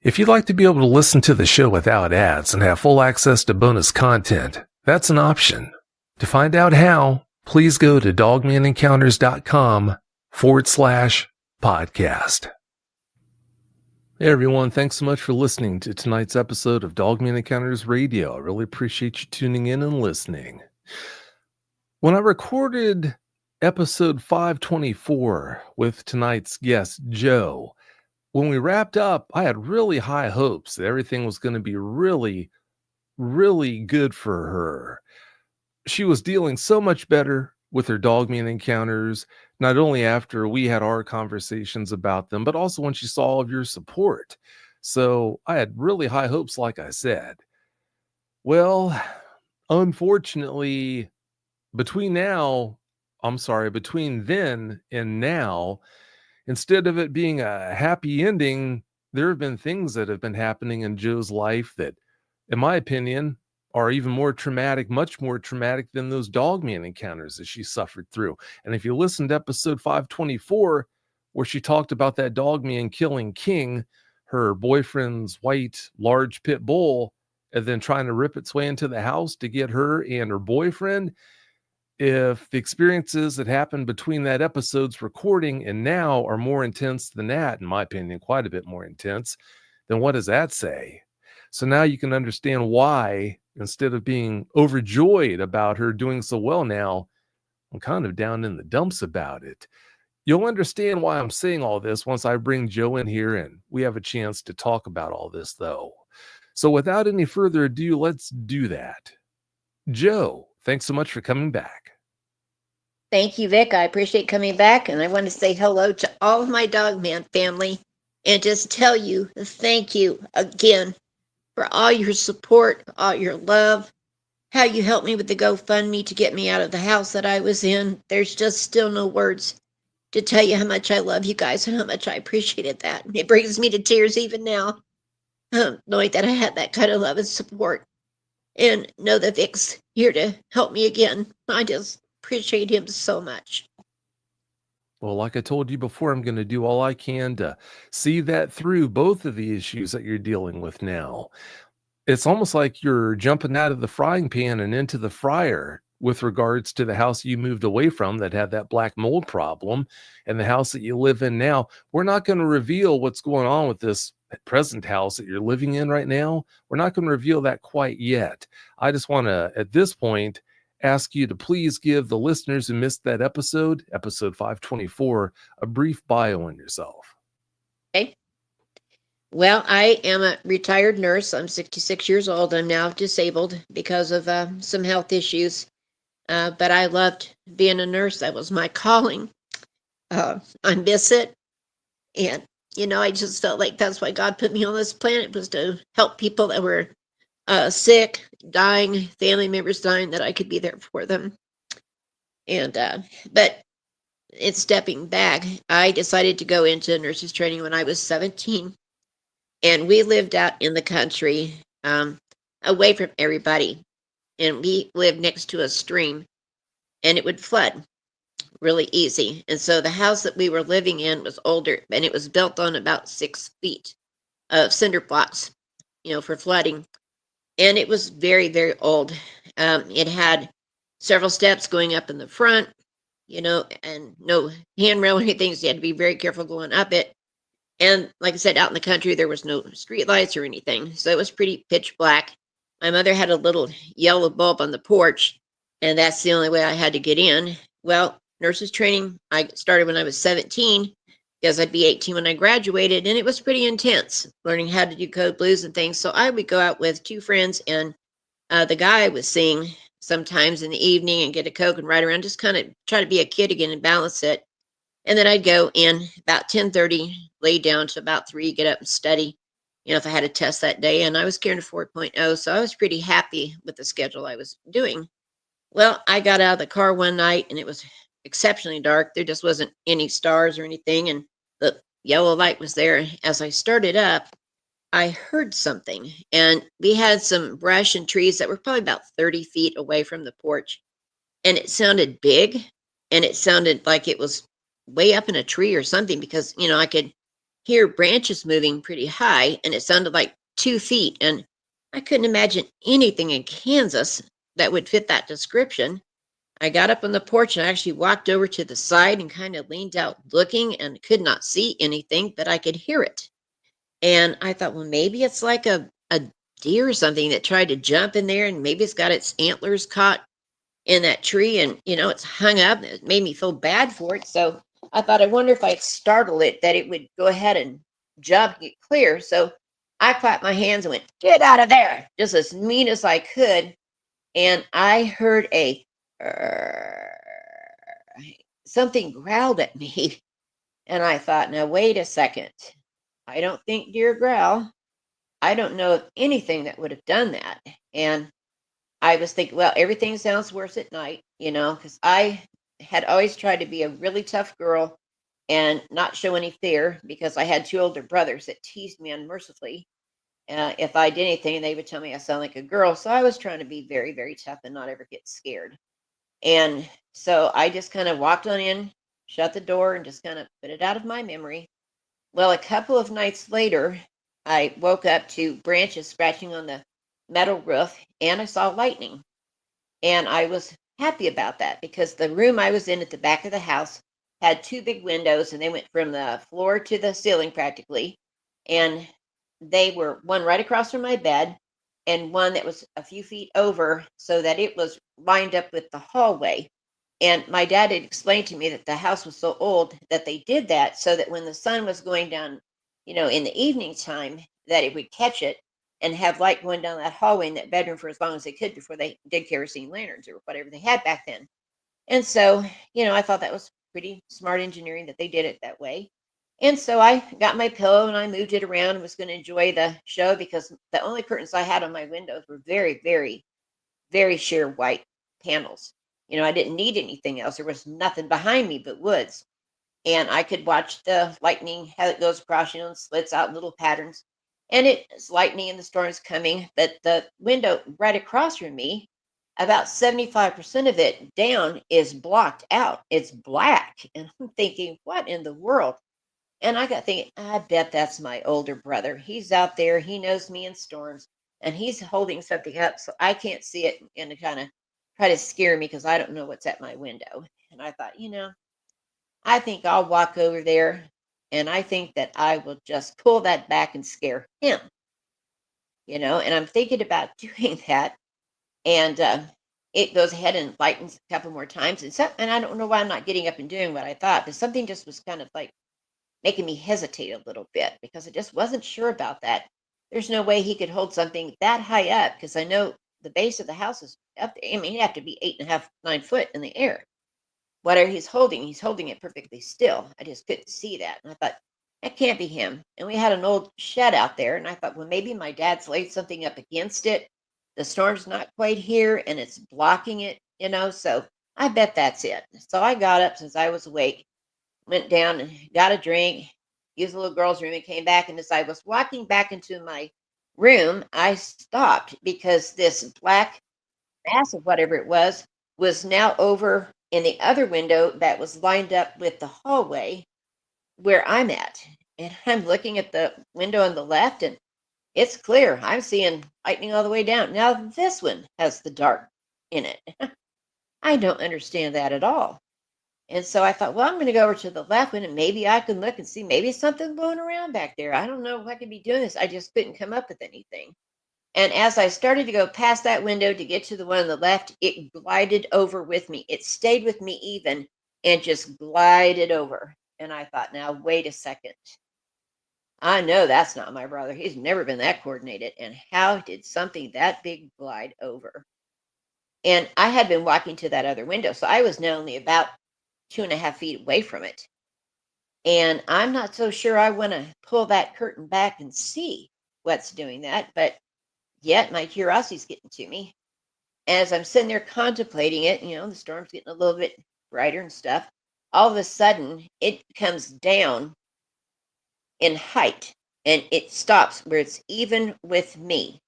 If you'd like to be able to listen to the show without ads and have full access to bonus content, that's an option. To find out how, please go to dogmanencounters.com/podcast. Hey everyone, thanks so much for listening to tonight's episode of Dogman Encounters Radio. I really appreciate you tuning in and listening. When I recorded episode 524 with tonight's guest, Joe, when we wrapped up, I had really high hopes that everything was going to be really, really good for her. She was dealing so much better with her Dogman encounters, not only after we had our conversations about them, but also when she saw all of your support. So I had really high hopes, like I said. Well, unfortunately, between then and now, instead of it being a happy ending, there have been things that have been happening in Joe's life that, in my opinion, are even more traumatic, much more traumatic than those Dogman encounters that she suffered through. And if you listen to episode 524, where she talked about that Dogman killing King, her boyfriend's white, large pit bull, and then trying to rip its way into the house to get her and her boyfriend, if the experiences that happened between that episode's recording and now are more intense than that, in my opinion, quite a bit more intense, then what does that say? So now you can understand why, instead of being overjoyed about her doing so well now, I'm kind of down in the dumps about it. You'll understand why I'm saying all this once I bring Joe in here and we have a chance to talk about all this, though. So without any further ado, let's do that. Joe, thanks so much for coming back. Thank you, Vic. I appreciate coming back, and I want to say hello to all of my Dogman family and just tell you thank you again for all your support, all your love, how you helped me with the GoFundMe to get me out of the house that I was in. There's just still no words to tell you how much I love you guys and how much I appreciated that. It brings me to tears even now, knowing that I had that kind of love and support, and know that Vic's here to help me again. I just appreciate him so much. Well, like I told you before, I'm going to do all I can to see that through both of the issues that you're dealing with now. It's almost like you're jumping out of the frying pan and into the fryer with regards to the house you moved away from that had that black mold problem and the house that you live in now. We're not going to reveal what's going on with this present house that you're living in right now. We're not going to reveal that quite yet. I just want to, at this point, ask you to please give the listeners who missed that episode 524, a brief bio on yourself. Okay. Well, I am a retired nurse. I'm 66 years old. I'm now disabled because of some health issues. But I loved being a nurse. That was my calling. I miss it. And, I just felt like that's why God put me on this planet, was to help people that were sick, dying, family members dying, that I could be there for them. And but in stepping back, I decided to go into nurses training when I was 17, and we lived out in the country, away from everybody, and we lived next to a stream, and it would flood really easy. And so the house that we were living in was older, and it was built on about 6 feet of cinder blocks, for flooding. And it was very, very old. It had several steps going up in the front, and no handrail or anything, so you had to be very careful going up it. And like I said, out in the country, there was no street lights or anything, so it was pretty pitch black. My mother had a little yellow bulb on the porch, and that's the only way I had to get in. Well, nurses training, I started when I was 17, because I'd be 18 when I graduated, and it was pretty intense, learning how to do code blues and things. So I would go out with 2 friends and the guy I was seeing sometimes in the evening and get a Coke and ride around, just kind of try to be a kid again and balance it. And then I'd go in about 10:30, lay down to about 3, get up and study, if I had a test that day. And I was carrying a 4.0, so I was pretty happy with the schedule I was doing. Well, I got out of the car one night, and it was exceptionally dark. There just wasn't any stars or anything, and the yellow light was there. As I started up, I heard something, and we had some brush and trees that were probably about 30 feet away from the porch, and it sounded big, and it sounded like it was way up in a tree or something, because I could hear branches moving pretty high, and it sounded like 2 feet. And I couldn't imagine anything in Kansas that would fit that description. I got up on the porch and I actually walked over to the side and kind of leaned out looking and could not see anything, but I could hear it. And I thought, well, maybe it's like a deer or something that tried to jump in there, and maybe it's got its antlers caught in that tree, and it's hung up. It made me feel bad for it. So I thought, I wonder if I'd startle it, that it would go ahead and jump and get clear. So I clapped my hands and went, "Get out of there," just as mean as I could. And I heard a something growled at me. And I thought, now wait a second. I don't think deer growl. I don't know of anything that would have done that. And I was thinking, well, everything sounds worse at night, because I had always tried to be a really tough girl and not show any fear, because I had two older brothers that teased me unmercifully. If I did anything, they would tell me I sound like a girl. So I was trying to be very, very tough and not ever get scared. And so I just kind of walked on in, shut the door, and just kind of put it out of my memory. Well, a couple of nights later, I woke up to branches scratching on the metal roof, and I saw lightning. And I was happy about that, because the room I was in at the back of the house had two big windows, and they went from the floor to the ceiling practically. And they were one right across from my bed and one that was a few feet over, so that it was lined up with the hallway. And my dad had explained to me that the house was so old that they did that so that when the sun was going down, in the evening time, that it would catch it and have light going down that hallway in that bedroom for as long as they could before they did kerosene lanterns or whatever they had back then. And so, I thought that was pretty smart engineering that they did it that way. And so I got my pillow and I moved it around and was going to enjoy the show, because the only curtains I had on my windows were very, very, very sheer white panels. I didn't need anything else. There was nothing behind me but woods. And I could watch the lightning, how it goes across, and slits out in little patterns. And it's lightning and the storm's coming. But the window right across from me, about 75% of it down, is blocked out. It's black. And I'm thinking, what in the world? And I got thinking, I bet that's my older brother. He's out there. He knows me in storms, and he's holding something up so I can't see it, and to kind of try to scare me because I don't know what's at my window. And I thought, I think I'll walk over there, and I think that I will just pull that back and scare him, and I'm thinking about doing that. And it goes ahead and lightens a couple more times. And I don't know why I'm not getting up and doing what I thought, but something just was kind of like making me hesitate a little bit, because I just wasn't sure about that. There's no way he could hold something that high up, because I know the base of the house is up there. I mean, he'd have to be 8.5, 9 foot in the air. Whatever he's holding it perfectly still. I just couldn't see that. And I thought, that can't be him. And we had an old shed out there. And I thought, well, maybe my dad's laid something up against it. The storm's not quite here and it's blocking it, So I bet that's it. So I got up since I was awake, went down and got a drink, used the little girl's room, and came back. And as I was walking back into my room, I stopped, because this black mass of whatever it was now over in the other window that was lined up with the hallway where I'm at. And I'm looking at the window on the left, and it's clear. I'm seeing lightning all the way down. Now, this one has the dark in it. I don't understand that at all. And so I thought, well, I'm going to go over to the left one, and maybe I can look and see, maybe something blowing around back there. I don't know if I could be doing this. I just couldn't come up with anything. And as I started to go past that window to get to the one on the left, it glided over with me. It stayed with me even, and just glided over. And I thought, now, wait a second. I know that's not my brother. He's never been that coordinated. And how did something that big glide over? And I had been walking to that other window, so I was now only about 2.5 feet away from it. And I'm not so sure I want to pull that curtain back and see what's doing that, but yet my curiosity's getting to me. As I'm sitting there contemplating it, the storm's getting a little bit brighter and stuff. All of a sudden, it comes down in height, and it stops where it's even with me.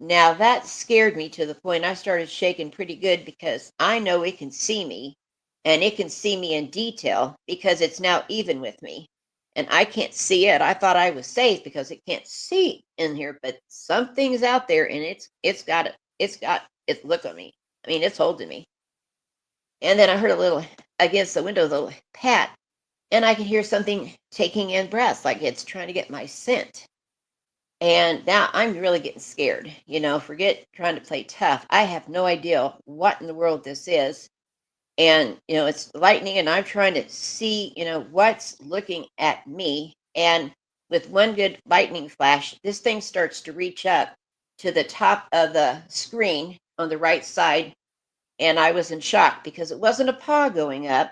Now that scared me to the point I started shaking pretty good, because I know it can see me, and it can see me in detail because it's now even with me. and I can't see it. I thought I was safe because it can't see in here, but something's out there, and it's look at me. I mean, it's holding me. And then I heard a little against the window, a little pat, and I could hear something taking in breaths, like it's trying to get my scent. And now I'm really getting scared. Forget trying to play tough. I have no idea what in the world this is. And, it's lightning, and I'm trying to see, what's looking at me. And with one good lightning flash, this thing starts to reach up to the top of the screen on the right side. And I was in shock because it wasn't a paw going up.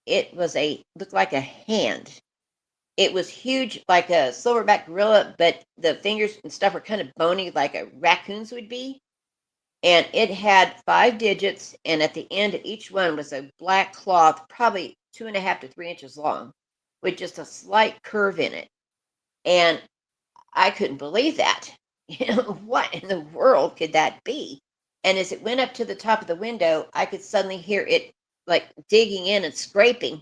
It was looked like a hand. It was huge, like a silverback gorilla, but the fingers and stuff were kind of bony, like a raccoon's would be. And it had 5 digits, and at the end of each one was a black cloth, probably 2.5 to 3 inches long, with just a slight curve in it. And I couldn't believe that. What in the world could that be? And as it went up to the top of the window, I could suddenly hear it like digging in and scraping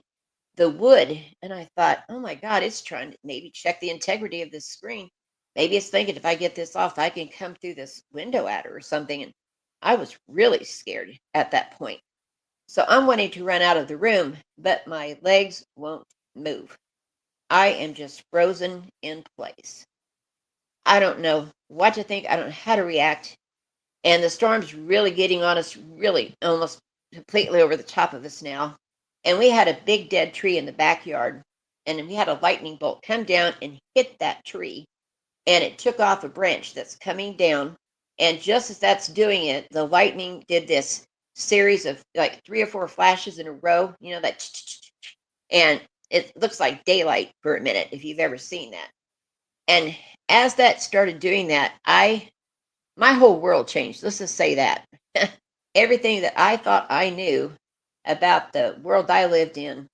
the wood. And I thought, oh my God, it's trying to maybe check the integrity of this screen. Maybe it's thinking if I get this off, I can come through this window at her or something. And I was really scared at that point. So I'm wanting to run out of the room, but my legs won't move. I am just frozen in place. I don't know what to think. I don't know how to react. And the storm's really getting on us, really almost completely over the top of us now. And we had a big dead tree in the backyard, and we had a lightning bolt come down and hit that tree, and it took off a branch that's coming down. And just as that's doing it, the lightning did this series of like 3 or 4 flashes in a row, that, and it looks like daylight for a minute if you've ever seen that. And as that started doing that, my whole world changed. Let's just say that. Everything that I thought I knew about the world I lived in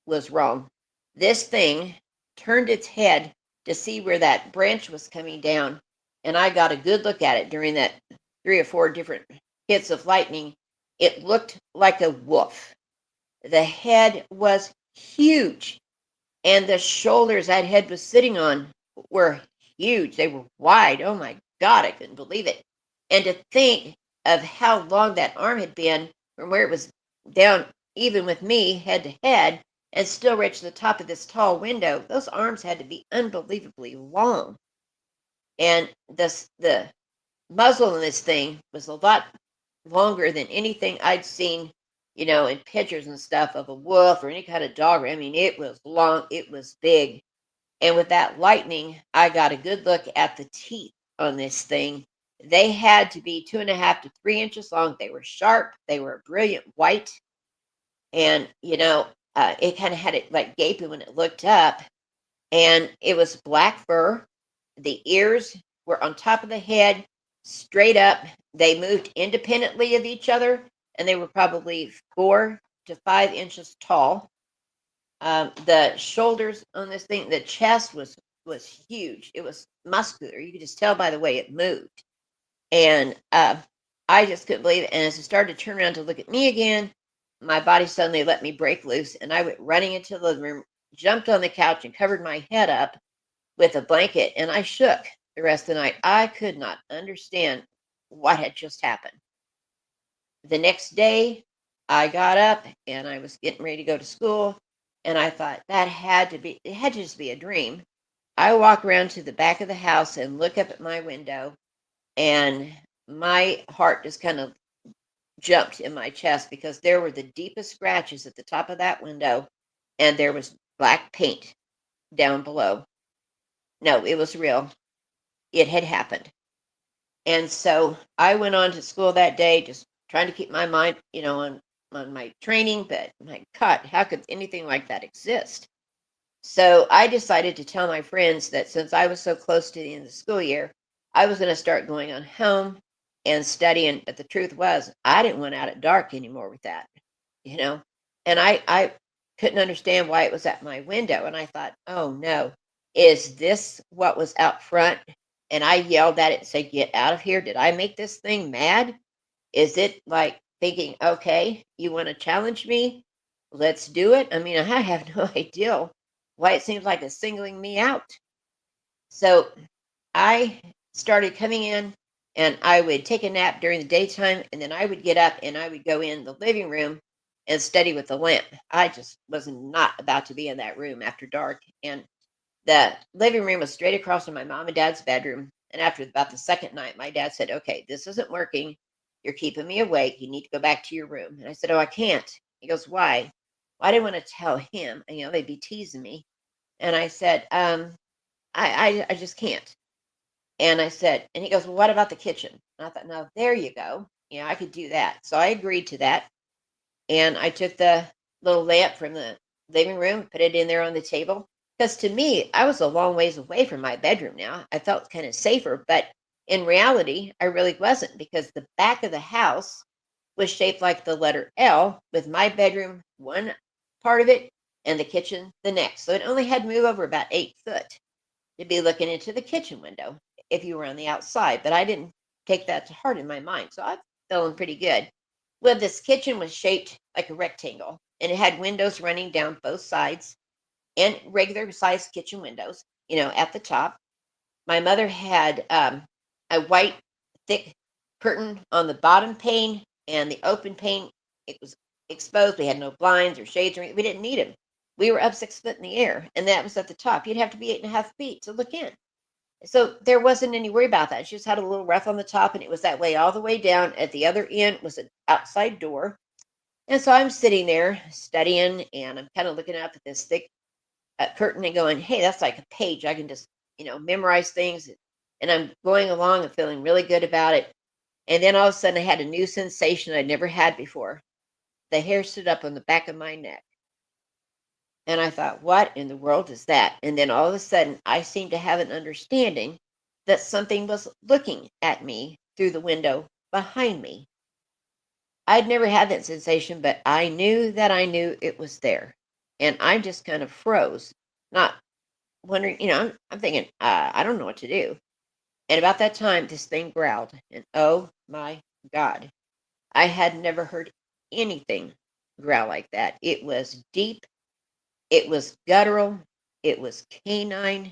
was wrong. This thing turned its head to see where that branch was coming down, and I got a good look at it during that 3 or 4 different hits of lightning. It looked like a wolf. The head was huge, and the shoulders that head was sitting on were huge. They were wide. Oh my God, I couldn't believe it. And to think of how long that arm had been from where it was down, even with me head to head, and still reach the top of this tall window, those arms had to be unbelievably long. And the muzzle in this thing was a lot longer than anything I'd seen, in pictures and stuff of a wolf or any kind of dog. I mean, it was long, it was big. And with that lightning, I got a good look at the teeth on this thing. They had to be 2.5 to 3 inches long. They were sharp. They were brilliant white. And, it kind of had it like gaping when it looked up. And it was black fur. The ears were on top of the head, straight up. They moved independently of each other, and they were probably 4 to 5 inches tall. The shoulders on this thing, the chest was huge. It was muscular. You could just tell by the way it moved. And I just couldn't believe it. And as it started to turn around to look at me again, my body suddenly let me break loose, and I went running into the living room, jumped on the couch, and covered my head up with a blanket. And I shook the rest of the night. I could not understand what had just happened. The next day, I got up and I was getting ready to go to school, and I thought it had to just be a dream. I walk around to the back of the house and look up at my window, and my heart just kind of jumped in my chest because there were the deepest scratches at the top of that window, and there was black paint down below. No, it was real. It had happened. And so I went on to school that day, just trying to keep my mind, on my training. But my God, how could anything like that exist? So I decided to tell my friends that since I was so close to the end of the school year, I was going to start going on home and studying. But the truth was, I didn't want out at dark anymore with that, you know. And I couldn't understand why it was at my window. And I thought, oh no, is this what was out front? And I yelled at it and said, "Get out of here. Did I make this thing mad? Is it like thinking, okay, you want to challenge me? Let's do it." I mean, I have no idea why it seems like it's singling me out. So I started coming in and I would take a nap during the daytime and then I would get up and I would go in the living room and study with the lamp. I just was not about to be in that room after dark. And the living room was straight across from my mom and dad's bedroom. And after about the second night, my dad said, "Okay, this isn't working. You're keeping me awake. You need to go back to your room." And I said, "Oh, I can't." He goes, "Why?" Well, I didn't want to tell him. And, they'd be teasing me. And I said, I just can't. And I said, and he goes, "Well, what about the kitchen?" And I thought, "No, there you go. I could do that." So I agreed to that. And I took the little lamp from the living room, put it in there on the table. Because to me, I was a long ways away from my bedroom now. I felt kind of safer, but in reality, I really wasn't because the back of the house was shaped like the letter L, with my bedroom one part of it and the kitchen the next. So it only had to move over about 8 foot to be looking into the kitchen window if you were on the outside. But I didn't take that to heart in my mind. So I'm feeling pretty good. Well, this kitchen was shaped like a rectangle and it had windows running down both sides and regular sized kitchen windows, at the top. My mother had a white, thick curtain on the bottom pane, and the open pane, it was exposed. We had no blinds or shades, or we didn't need them. We were up 6 foot in the air, and that was at the top. You'd have to be 8.5 feet to look in. So there wasn't any worry about that. She just had a little roof on the top, and it was that way all the way down. At the other end was an outside door. And so I'm sitting there studying, and I'm kind of looking up at this thick curtain and going, "Hey, that's like a page. I can just, memorize things." And I'm going along and feeling really good about it. And then all of a sudden, I had a new sensation I'd never had before. The hair stood up on the back of my neck. And I thought, what in the world is that? And then all of a sudden, I seemed to have an understanding that something was looking at me through the window behind me. I'd never had that sensation, but I knew that I knew it was there. And I just kind of froze, not wondering, I'm thinking, I don't know what to do. And about that time, this thing growled. And oh my God, I had never heard anything growl like that. It was deep, it was guttural, it was canine,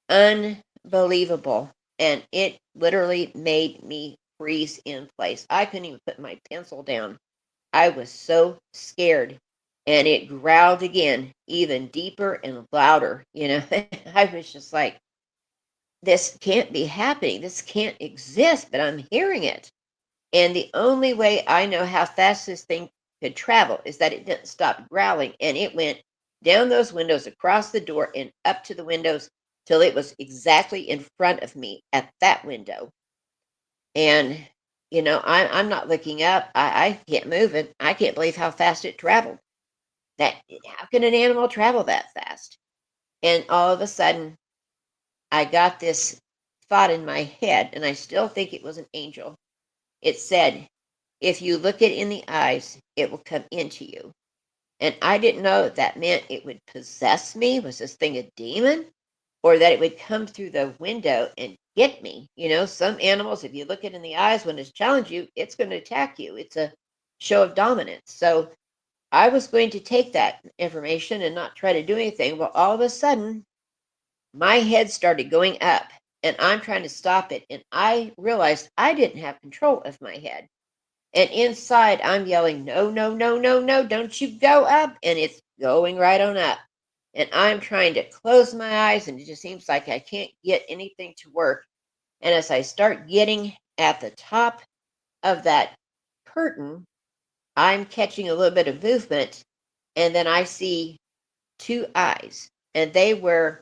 unbelievable. And it literally made me freeze in place. I couldn't even put my pencil down. I was so scared. And it growled again, even deeper and louder. I was just like, this can't be happening. This can't exist, but I'm hearing it. And the only way I know how fast this thing could travel is that it didn't stop growling and it went down those windows, across the door, and up to the windows till it was exactly in front of me at that window. And, I'm not looking up. I can't move it. I can't believe how fast it traveled. How can an animal travel that fast? And all of a sudden, I got this thought in my head, and I still think it was an angel. It said, "If you look it in the eyes, it will come into you." And I didn't know if that meant it would possess me. Was this thing a demon? Or that it would come through the window and get me. Some animals, if you look it in the eyes when it's challenge you, it's going to attack you. It's a show of dominance. So I was going to take that information and not try to do anything. Well, all of a sudden, my head started going up and I'm trying to stop it. And I realized I didn't have control of my head. And inside, I'm yelling, "No, no, no, no, no, don't you go up." And it's going right on up. And I'm trying to close my eyes, and it just seems like I can't get anything to work. And as I start getting at the top of that curtain, I'm catching a little bit of movement. And then I see two eyes, and they were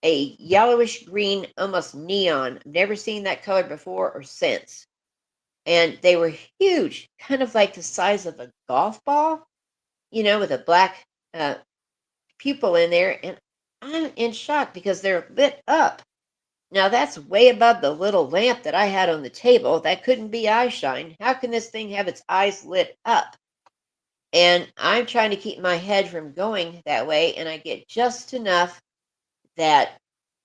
a yellowish green, almost neon. I've never seen that color before or since. And they were huge, kind of like the size of a golf ball, with a black uh, pupil in there. And I'm in shock because they're lit up. Now, that's way above the little lamp that I had on the table. That couldn't be eye shine. How can this thing have its eyes lit up? And I'm trying to keep my head from going that way. And I get just enough that,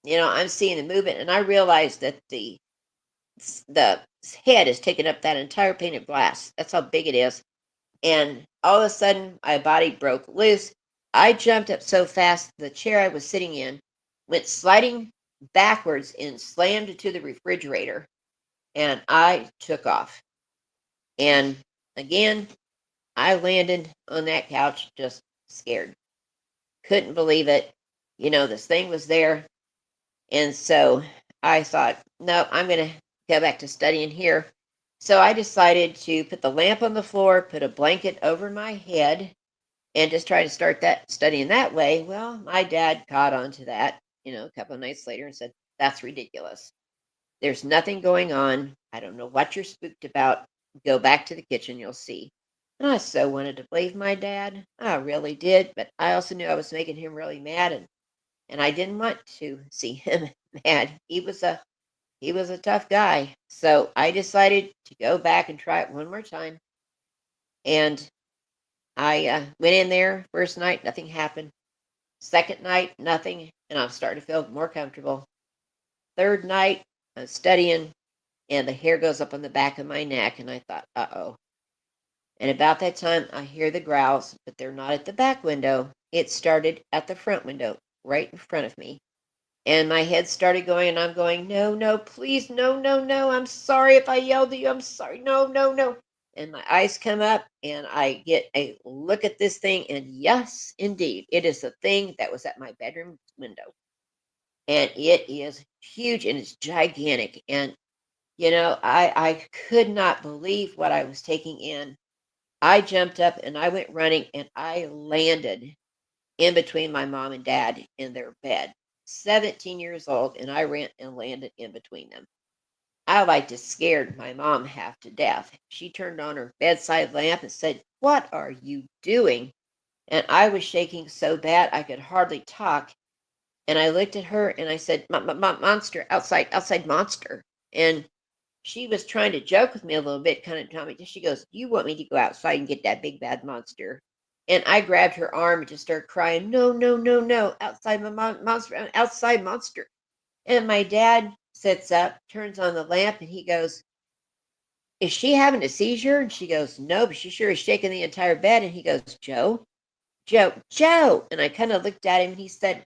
I'm seeing the movement. And I realize that the head is taking up that entire pane of glass. That's how big it is. And all of a sudden, my body broke loose. I jumped up so fast, the chair I was sitting in went sliding backwards and slammed into the refrigerator, and I took off. And again, I landed on that couch just scared. Couldn't believe it. This thing was there. And so I thought, no, I'm going to go back to studying here. So I decided to put the lamp on the floor, put a blanket over my head, and just try to start that studying that way. Well, my dad caught on to that, a couple of nights later and said, that's ridiculous. There's nothing going on. I don't know what you're spooked about. Go back to the kitchen, you'll see. And I so wanted to believe my dad. I really did, but I also knew I was making him really mad, and I didn't want to see him mad. He was a tough guy. So I decided to go back and try it one more time. And I went in there first night, nothing happened. Second night, nothing, and I'm starting to feel more comfortable. Third night, I'm studying, and the hair goes up on the back of my neck, and I thought, uh-oh. And about that time, I hear the growls, but they're not at the back window. It started at the front window, right in front of me. And my head started going, and I'm going, no, no, please, no, no, no. I'm sorry if I yelled at you. I'm sorry. No, no, no. And my eyes come up, and I get a look at this thing. And yes, indeed, it is the thing that was at my bedroom window. And it is huge and it's gigantic. And, I could not believe what I was taking in. I jumped up and I went running and I landed in between my mom and dad in their bed. 17 years old, and I ran and landed in between them. I like just scared my mom half to death. She turned on her bedside lamp and said, "What are you doing?" And I was shaking so bad I could hardly talk. And I looked at her and I said, Monster, outside, outside, monster." And she was trying to joke with me a little bit, kind of telling me, she goes, "You want me to go outside and get that big bad monster?" And I grabbed her arm and just started crying, "No, no, no, no, outside my monster, outside monster." And my dad sits up, turns on the lamp, and he goes, "Is she having a seizure?" And she goes, "No, but she sure is shaking the entire bed." And he goes, "Joe, Joe, Joe." And I kind of looked at him and he said,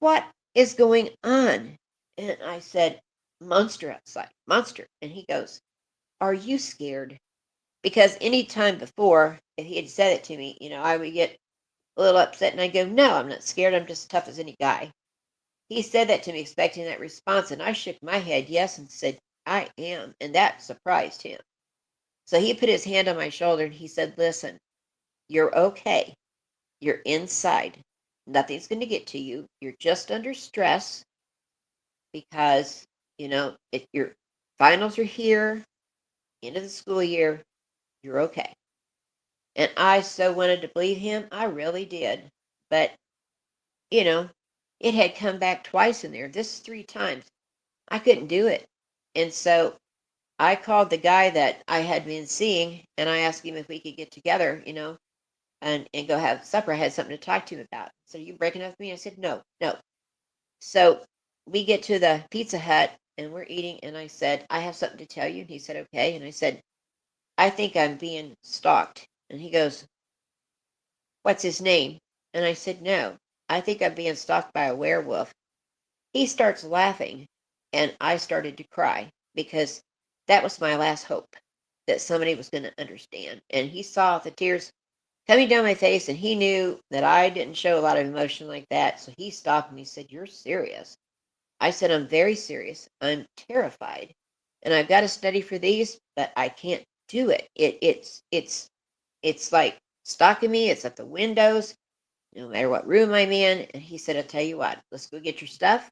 "What is going on?" And I said, "Monster outside, monster." And he goes, "Are you scared?" Because any time before, if he had said it to me, I would get a little upset and I go, "No, I'm not scared. I'm just tough as any guy." He said that to me expecting that response, and I shook my head yes and said, "I am." And that surprised him. So he put his hand on my shoulder and he said, "Listen, you're okay. You're inside. Nothing's going to get to you. You're just under stress because, if your finals are here, end of the school year, you're okay." And I so wanted to believe him. I really did. But, you know, it had come back twice in there. This is three times. I couldn't do it. And so I called the guy that I had been seeing and I asked him if we could get together, and go have supper. I had something to talk to him about. So, "Are you breaking up with me?" I said, "No, no." So we get to the Pizza Hut and we're eating. And I said, "I have something to tell you." And he said, "Okay." And I said, "I think I'm being stalked." And he goes, "What's his name?" And I said, "No, I think I'm being stalked by a werewolf." He starts laughing, and I started to cry because that was my last hope that somebody was going to understand. And he saw the tears coming down my face, and he knew that I didn't show a lot of emotion like that. So he stopped and he said, "You're serious?" I said, "I'm very serious. I'm terrified, and I've got to study for these, but I can't do it. It's like stalking me. It's at the windows, no matter what room I'm in." And he said, "I'll tell you what, let's go get your stuff.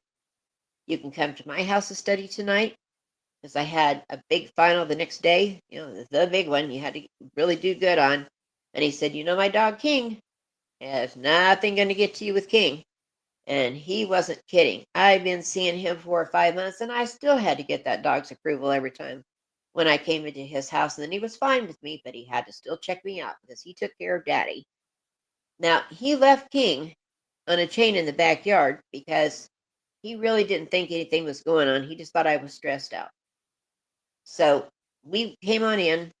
You can come to my house to study tonight." Because I had a big final the next day, the big one you had to really do good on. And he said, "My dog King has nothing going to get to you with King." And he wasn't kidding. I've been seeing him for 5 months, and I still had to get that dog's approval every time when I came into his house. And then he was fine with me, but he had to still check me out because he took care of Daddy. Now, he left King on a chain in the backyard because he really didn't think anything was going on. He just thought I was stressed out. So we came on in.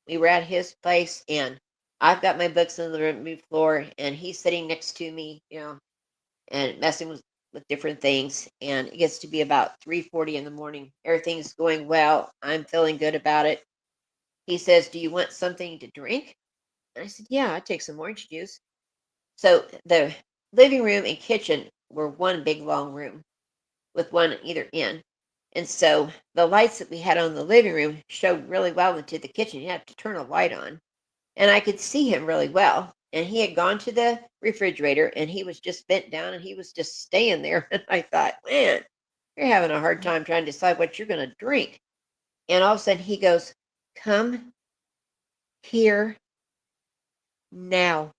We were at his place, and I've got my books on the living room floor, and he's sitting next to me, and messing with different things. And it gets to be about 3:40 in the morning. Everything's going well. I'm feeling good about it. He says, "Do you want something to drink?" And I said, "Yeah, I'd take some orange juice." So the living room and kitchen were one big long room with one at either end. And so the lights that we had on the living room showed really well into the kitchen. You had to turn a light on. And I could see him really well. And he had gone to the refrigerator and he was just bent down and he was just staying there. And I thought, man, you're having a hard time trying to decide what you're going to drink. And all of a sudden he goes, "Come here now."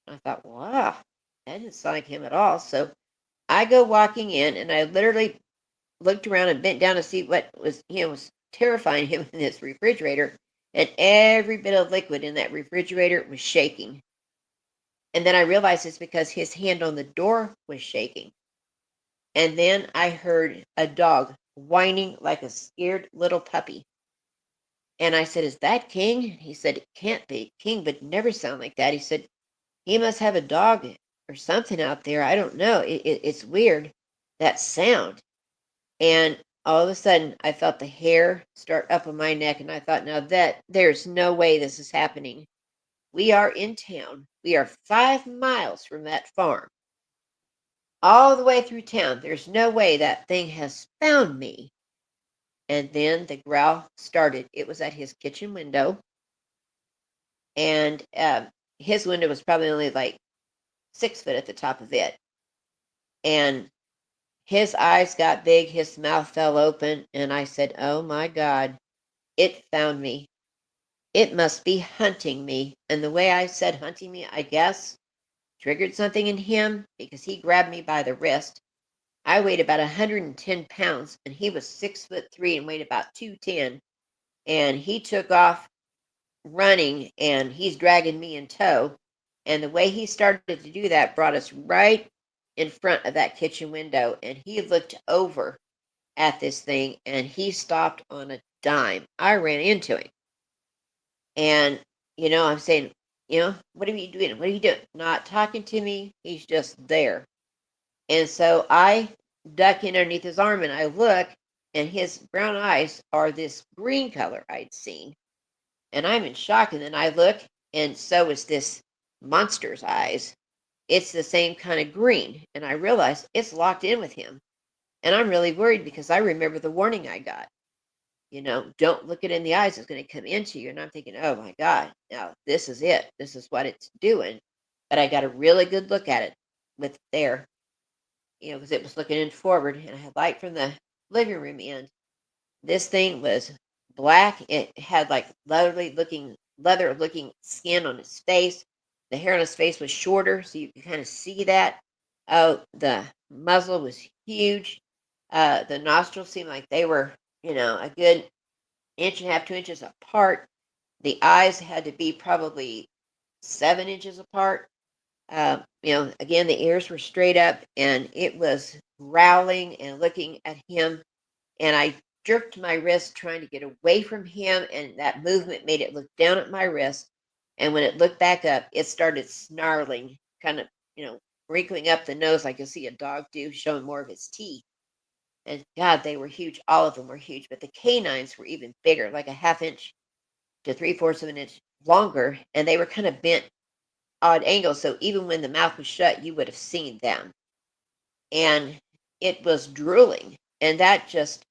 I thought, wow, that didn't sound like him at all. So I go walking in and I literally looked around and bent down to see what was terrifying him in this refrigerator. And every bit of liquid in that refrigerator was shaking. And then I realized it's because his hand on the door was shaking. And then I heard a dog whining like a scared little puppy. And I said, "Is that King?" He said, "It can't be. King would never sound like that." He said, "He must have a dog or something out there. I don't know. It's weird, that sound." And all of a sudden, I felt the hair start up on my neck. And I thought, now that there's no way this is happening. We are in town. We are 5 miles from that farm. All the way through town. There's no way that thing has found me. And then the growl started. It was at his kitchen window. And his window was probably only like 6 foot at the top of it. And his eyes got big, his mouth fell open, and I said, "Oh my God, it found me. It must be hunting me." And the way I said hunting me, I guess, triggered something in him because he grabbed me by the wrist. I weighed about 110 pounds, and he was 6'3" and weighed about 210. And he took off running, and he's dragging me in tow. And the way he started to do that brought us right in front of that kitchen window. And he looked over at this thing and he stopped on a dime. I ran into him. And, I'm saying, "What are you doing? What are you doing?" Not talking to me. He's just there. And so I duck in underneath his arm and I look, and his brown eyes are this green color I'd seen. And I'm in shock. And then I look, and so is this monster's eyes. It's the same kind of green. And I realize it's locked in with him. And I'm really worried because I remember the warning I got. Don't look it in the eyes. It's going to come into you. And I'm thinking, oh my God, now this is it. This is what it's doing. But I got a really good look at it with there, because it was looking in forward and I had light from the living room end. This thing was black. It had like leather looking skin on its face. The hair on his face was shorter, so you could kind of see that. Oh, the muzzle was huge. The nostrils seemed like they were, a good inch and a half, 2 inches apart. The eyes had to be probably 7 inches apart. Again, the ears were straight up, and it was growling and looking at him. And I jerked my wrist trying to get away from him, and that movement made it look down at my wrist. And when it looked back up, it started snarling, kind of, wrinkling up the nose like you'll see a dog do, showing more of his teeth. And God, they were huge. All of them were huge, but the canines were even bigger, like a half inch to three-fourths of an inch longer. And they were kind of bent odd angles. So even when the mouth was shut, you would have seen them. And it was drooling. And that just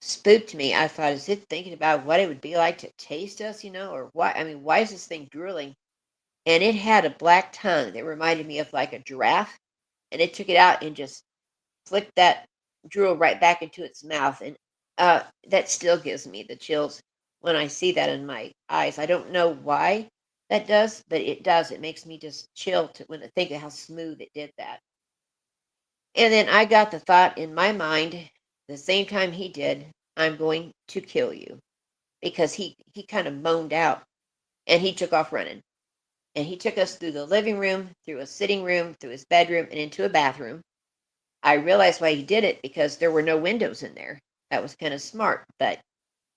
spooked me. I thought, is it thinking about what it would be like to taste us, or what? I mean, why is this thing drooling? And it had a black tongue that reminded me of like a giraffe. And it took it out and just flicked that drool right back into its mouth. And that still gives me the chills when I see that in my eyes. I don't know why that does, but it does. It makes me just chill when I think of how smooth it did that. And then I got the thought in my mind, the same time he did, "I'm going to kill you," because he kind of moaned out and he took off running. And he took us through the living room, through a sitting room, through his bedroom, and into a bathroom. I realized why he did it because there were no windows in there. That was kind of smart. But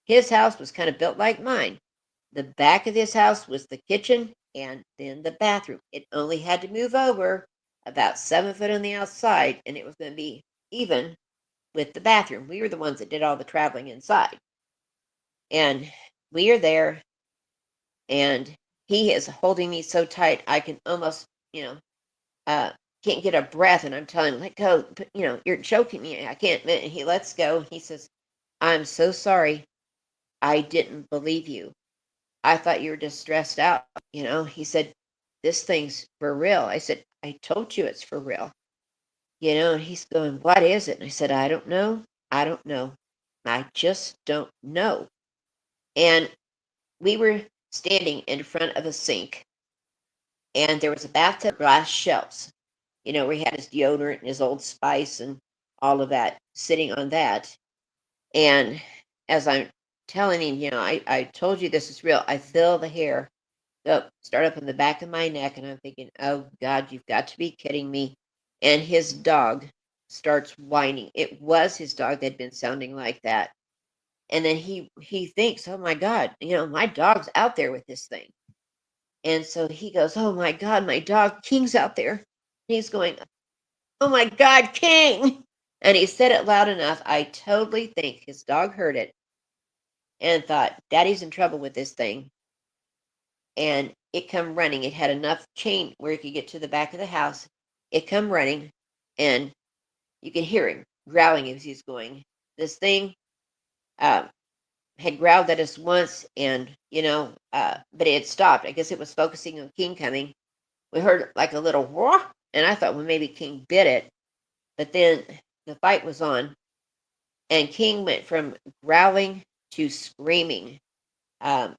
his house was kind of built like mine. The back of his house was the kitchen, and then the bathroom. It only had to move over about 7 foot on the outside, and it was going to be even with the bathroom. We were the ones that did all the traveling inside. And we are there, and he is holding me so tight I can almost, uh, can't get a breath. And I'm telling him, let go, you're choking me. I can't. And he lets go. He says, I'm so sorry. I didn't believe you. I thought you were just stressed out. He said, this thing's for real. I said, I told you it's for real. And he's going, what is it? And I said, I don't know. I don't know. I just don't know. And we were standing in front of a sink, and there was a bathtub, glass shelves, where he had his deodorant and his Old Spice and all of that sitting on that. And as I'm telling him, I told you this is real, I feel the hair start up in the back of my neck, and I'm thinking, oh God, you've got to be kidding me. And his dog starts whining. It was his dog that had been sounding like that. And then he thinks, oh my God, my dog's out there with this thing. And so he goes, oh my God, my dog King's out there. And he's going, oh my God, King. And he said it loud enough. I totally think his dog heard it and thought, Daddy's in trouble with this thing. And it come running. It had enough chain where it could get to the back of the house. It come running, and you could hear him growling as he's going. This thing uh, had growled at us once, and but it had stopped. I guess it was focusing on King coming. We heard like a little whoa, and I thought, well, maybe King bit it. But then the fight was on, and King went from growling to screaming. Um,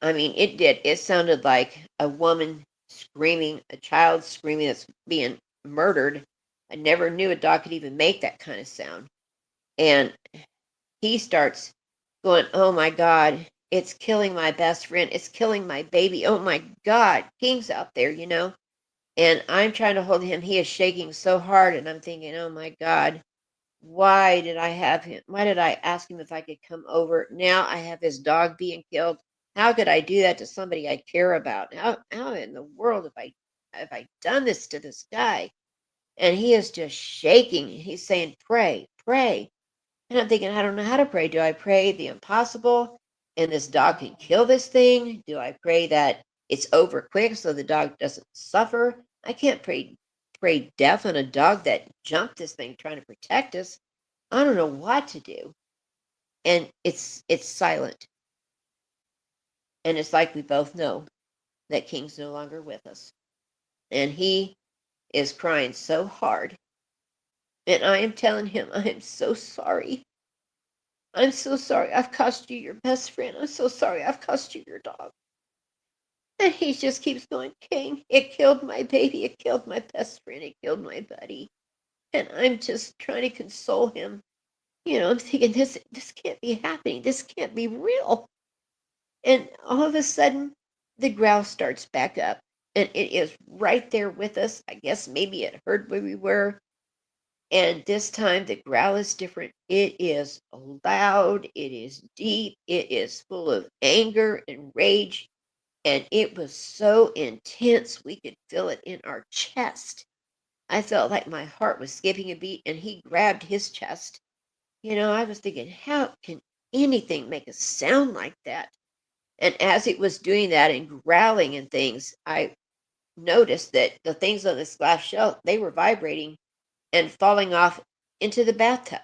I mean, it did. It sounded like a woman screaming, a child screaming that's being murdered. I never knew a dog could even make that kind of sound. And he starts going, oh my God, it's killing my best friend. It's killing my baby. Oh my God, King's out there, And I'm trying to hold him. He is shaking so hard. And I'm thinking, oh my God, why did I have him? Why did I ask him if I could come over? Now I have his dog being killed. How could I do that to somebody I care about? How in the world have I done this to this guy? And he is just shaking. He's saying, pray, pray. And I'm thinking, I don't know how to pray. Do I pray the impossible and this dog can kill this thing? Do I pray that it's over quick so the dog doesn't suffer? I can't pray death on a dog that jumped this thing trying to protect us. I don't know what to do. And it's silent. And it's like we both know that King's no longer with us. And he is crying so hard. And I am telling him, I am so sorry. I'm so sorry I've cost you your best friend. I'm so sorry I've cost you your dog. And he just keeps going, King, it killed my baby. It killed my best friend. It killed my buddy. And I'm just trying to console him. I'm thinking this can't be happening. This can't be real. And all of a sudden, the growl starts back up. And it is right there with us. I guess maybe it heard where we were. And this time the growl is different. It is loud, it is deep, it is full of anger and rage. And it was so intense, we could feel it in our chest. I felt like my heart was skipping a beat, and he grabbed his chest. I was thinking, how can anything make a sound like that? And as it was doing that and growling and things, I noticed that the things on this glass shelf, they were vibrating and falling off into the bathtub.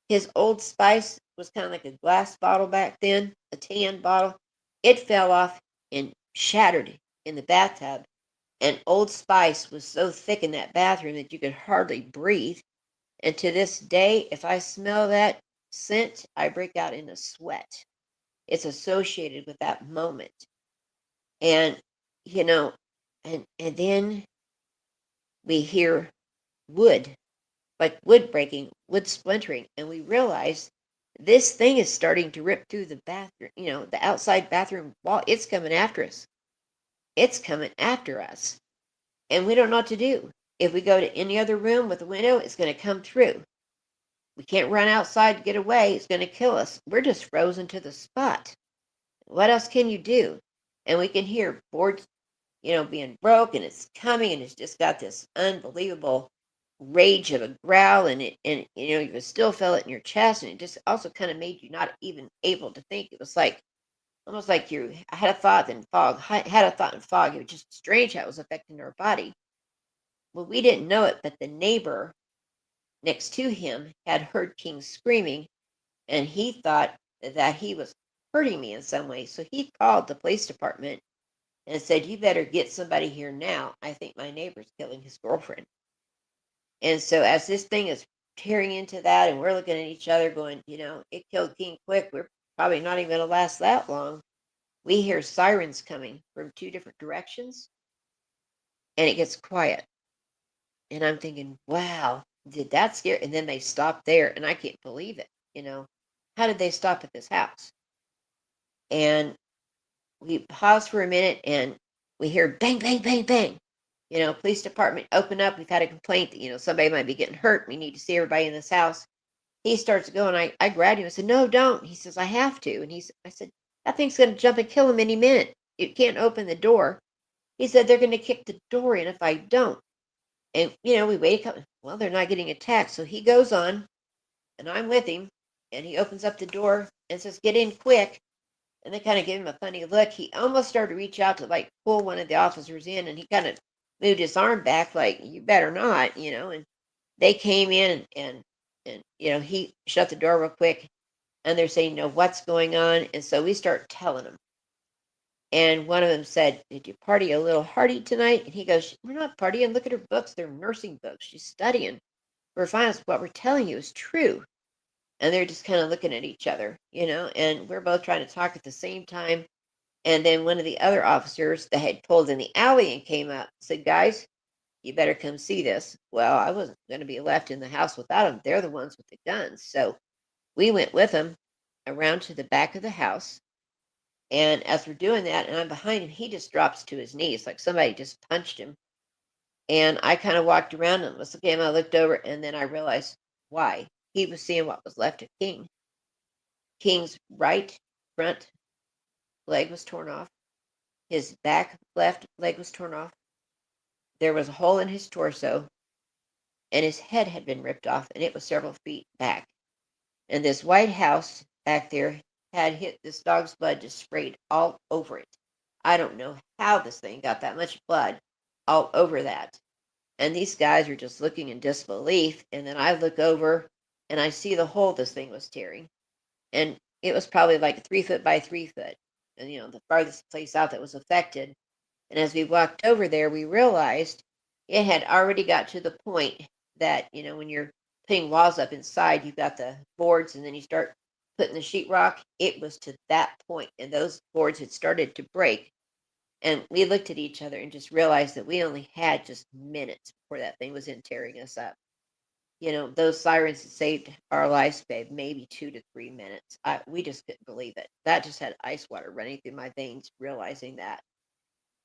His Old Spice was kind of like a glass bottle back then, a tan bottle. It fell off and shattered in the bathtub. And Old Spice was so thick in that bathroom that you could hardly breathe. And to this day, if I smell that scent, I break out in a sweat. It's associated with that moment. And, you know, and then we hear wood, like wood breaking, wood splintering, and we realize this thing is starting to rip through the bathroom, the outside bathroom wall. It's coming after us. It's coming after us. And we don't know what to do. If we go to any other room with a window, it's going to come through. We can't run outside to get away. It's going to kill us. We're just frozen to the spot. What else can you do? And we can hear boards being broke, and it's coming, and it's just got this unbelievable rage of a growl, and you could still feel it in your chest, and it just also kind of made you not even able to think. It was like almost like I had a thought and fog, had a thought and fog. It was just strange how it was affecting our body. Well, we didn't know it, but the neighbor next to him had heard King screaming, and he thought that he was hurting me in some way. So he called the police department and said, "You better get somebody here now. I think my neighbor's killing his girlfriend." And so as this thing is tearing into that, and we're looking at each other going, it killed King quick. We're probably not even going to last that long. We hear sirens coming from two different directions, and it gets quiet. And I'm thinking, wow, did that scare? And then they stop there, and I can't believe it. How did they stop at this house? And we pause for a minute, and we hear bang, bang, bang, bang. Police department open up. We've had a complaint that, somebody might be getting hurt. We need to see everybody in this house. He starts going. I grabbed him. I said, "No, don't." He says, "I have to." And I said, "That thing's going to jump and kill him any minute. You can't open the door." He said, "They're going to kick the door in if I don't." And, we wait a couple. Well, they're not getting attacked. So he goes on, and I'm with him. And he opens up the door and says, "Get in quick." And they kind of gave him a funny look. He almost started to reach out to like pull one of the officers in, and he kind of moved his arm back, like, "You better not," And they came in, and he shut the door real quick, and they're saying, "No, what's going on?" And so we start telling them. And one of them said, "Did you party a little hardy tonight?" And he goes, "We're not partying. Look at her books. They're nursing books. She's studying for finals. What we're telling you is true." And they're just kind of looking at each other, and we're both trying to talk at the same time. And then one of the other officers that had pulled in the alley and came up said, "Guys, you better come see this." Well, I wasn't going to be left in the house without them. They're the ones with the guns. So we went with them around to the back of the house. And as we're doing that, and I'm behind him, he just drops to his knees like somebody just punched him. And I kind of walked around and was looking at him. I looked over, and then I realized why. He was seeing what was left of King. King's right front leg was torn off. His back left leg was torn off. There was a hole in his torso, and his head had been ripped off, and it was several feet back. And this white house back there had hit this dog's blood just sprayed all over it. I don't know how this thing got that much blood all over that. And these guys are just looking in disbelief. And then I look over and I see the hole this thing was tearing. And it was probably like 3 foot by 3 foot. And, the farthest place out that was affected. And as we walked over there, we realized it had already got to the point that, when you're putting walls up inside, you've got the boards and then you start putting the sheetrock. It was to that point, and those boards had started to break. And we looked at each other and just realized that we only had just minutes before that thing was in tearing us up. Those sirens that saved our lives, babe, maybe 2 to 3 minutes. We just couldn't believe it. That just had ice water running through my veins, realizing that.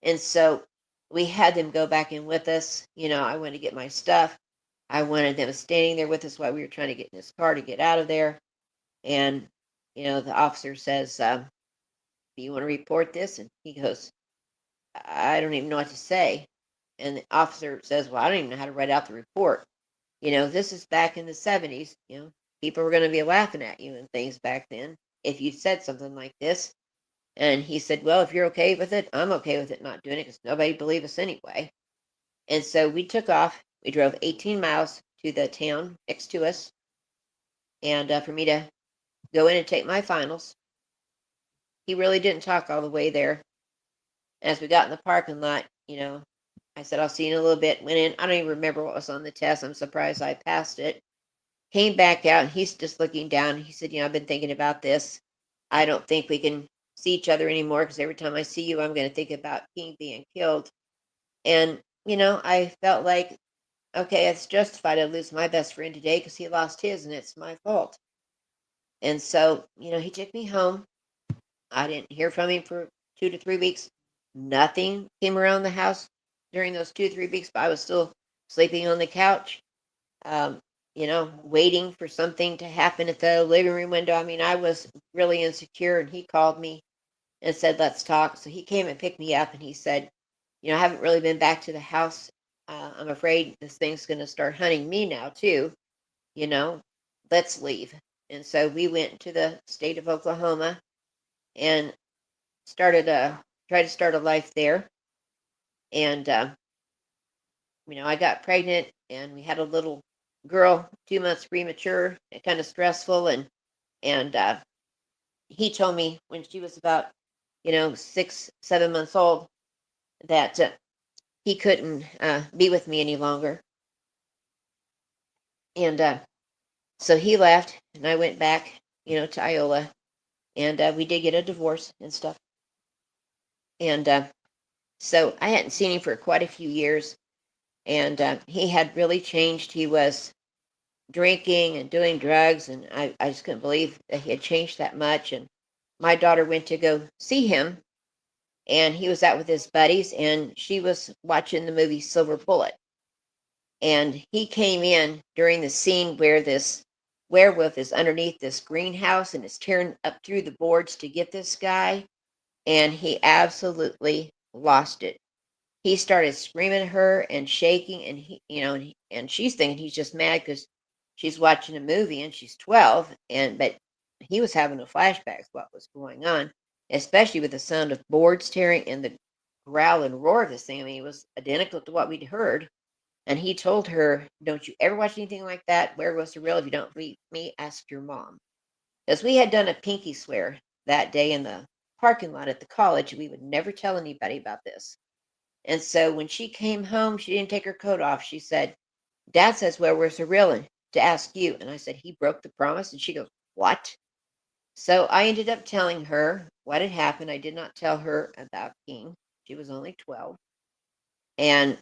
And so we had them go back in with us. I went to get my stuff. I wanted them standing there with us while we were trying to get in this car to get out of there. And, the officer says, "Do you want to report this?" And he goes, "I don't even know what to say." And the officer says, "Well, I don't even know how to write out the report. This is back in the 70s. People were going to be laughing at you and things back then if you said something like this." And he said, "Well, if you're okay with it, I'm okay with it not doing it because nobody believed us anyway." And so we took off. We drove 18 miles to the town next to us, and for me to go in and take my finals. He really didn't talk all the way there. As we got in the parking lot, I said, "I'll see you in a little bit." Went in. I don't even remember what was on the test. I'm surprised I passed it. Came back out, and he's just looking down. He said, "I've been thinking about this. I don't think we can see each other anymore because every time I see you, I'm going to think about King being killed." And, I felt like, okay, it's justified to lose my best friend today because he lost his and it's my fault. And so, he took me home. I didn't hear from him for 2 to 3 weeks. Nothing came around the house during those 2 to 3 weeks, but I was still sleeping on the couch, waiting for something to happen at the living room window. I mean, I was really insecure, and he called me and said, "Let's talk." So he came and picked me up, and he said, I haven't really been back to the house. I'm afraid this thing's going to start hunting me now, too. You know, let's leave. And so we went to the state of Oklahoma and started tried to start a life there. And I got pregnant, and we had a little girl, 2 months premature, and kind of stressful. And he told me when she was about 6, 7 months old that he couldn't be with me any longer. And so he left, and I went back, to Iowa, and we did get a divorce and stuff. And so I hadn't seen him for quite a few years, and he had really changed. He was drinking and doing drugs, and I just couldn't believe that he had changed that much. And my daughter went to go see him, and he was out with his buddies, and she was watching the movie Silver Bullet. And he came in during the scene where this werewolf is underneath this greenhouse and is tearing up through the boards to get this guy, and he absolutely lost it. He started screaming at her and shaking, and and she's thinking he's just mad because she's watching a movie and she's 12, but he was having a flashback what was going on, especially with the sound of boards tearing and the growl and roar of this thing. I mean, it was identical to what we'd heard. And he told her, "Don't you ever watch anything like that? Werewolves are real. If you don't believe me, ask your mom." As we had done a pinky swear that day in the parking lot at the college, we would never tell anybody about this. And so when she came home, she didn't take her coat off. She said, "Dad says werewolves are real and to ask you." And I said, "He broke the promise." And she goes, "What?" So I ended up telling her what had happened. I did not tell her about King. She was only 12. And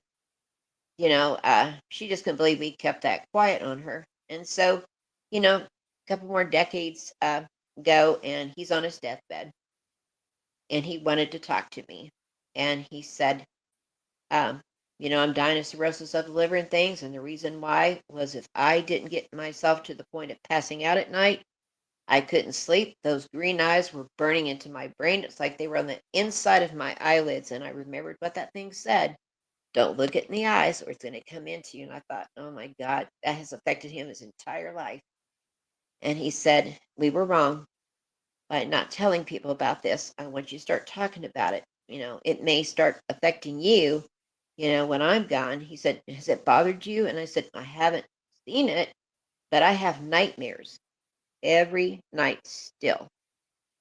she just couldn't believe we kept that quiet on her. And so, a couple more decades go, and he's on his deathbed, and he wanted to talk to me. And he said, um, "I'm dying of cirrhosis of the liver and things. And the reason why was if I didn't get myself to the point of passing out at night, I couldn't sleep. Those green eyes were burning into my brain. It's like they were on the inside of my eyelids." And I remembered what that thing said. "Don't look it in the eyes or it's going to come into you." And I thought, oh my God, that has affected him his entire life. And he said, "We were wrong by not telling people about this. I want you to start talking about it. It may start affecting you, when I'm gone." He said, "Has it bothered you?" And I said, "I haven't seen it, but I have nightmares every night still."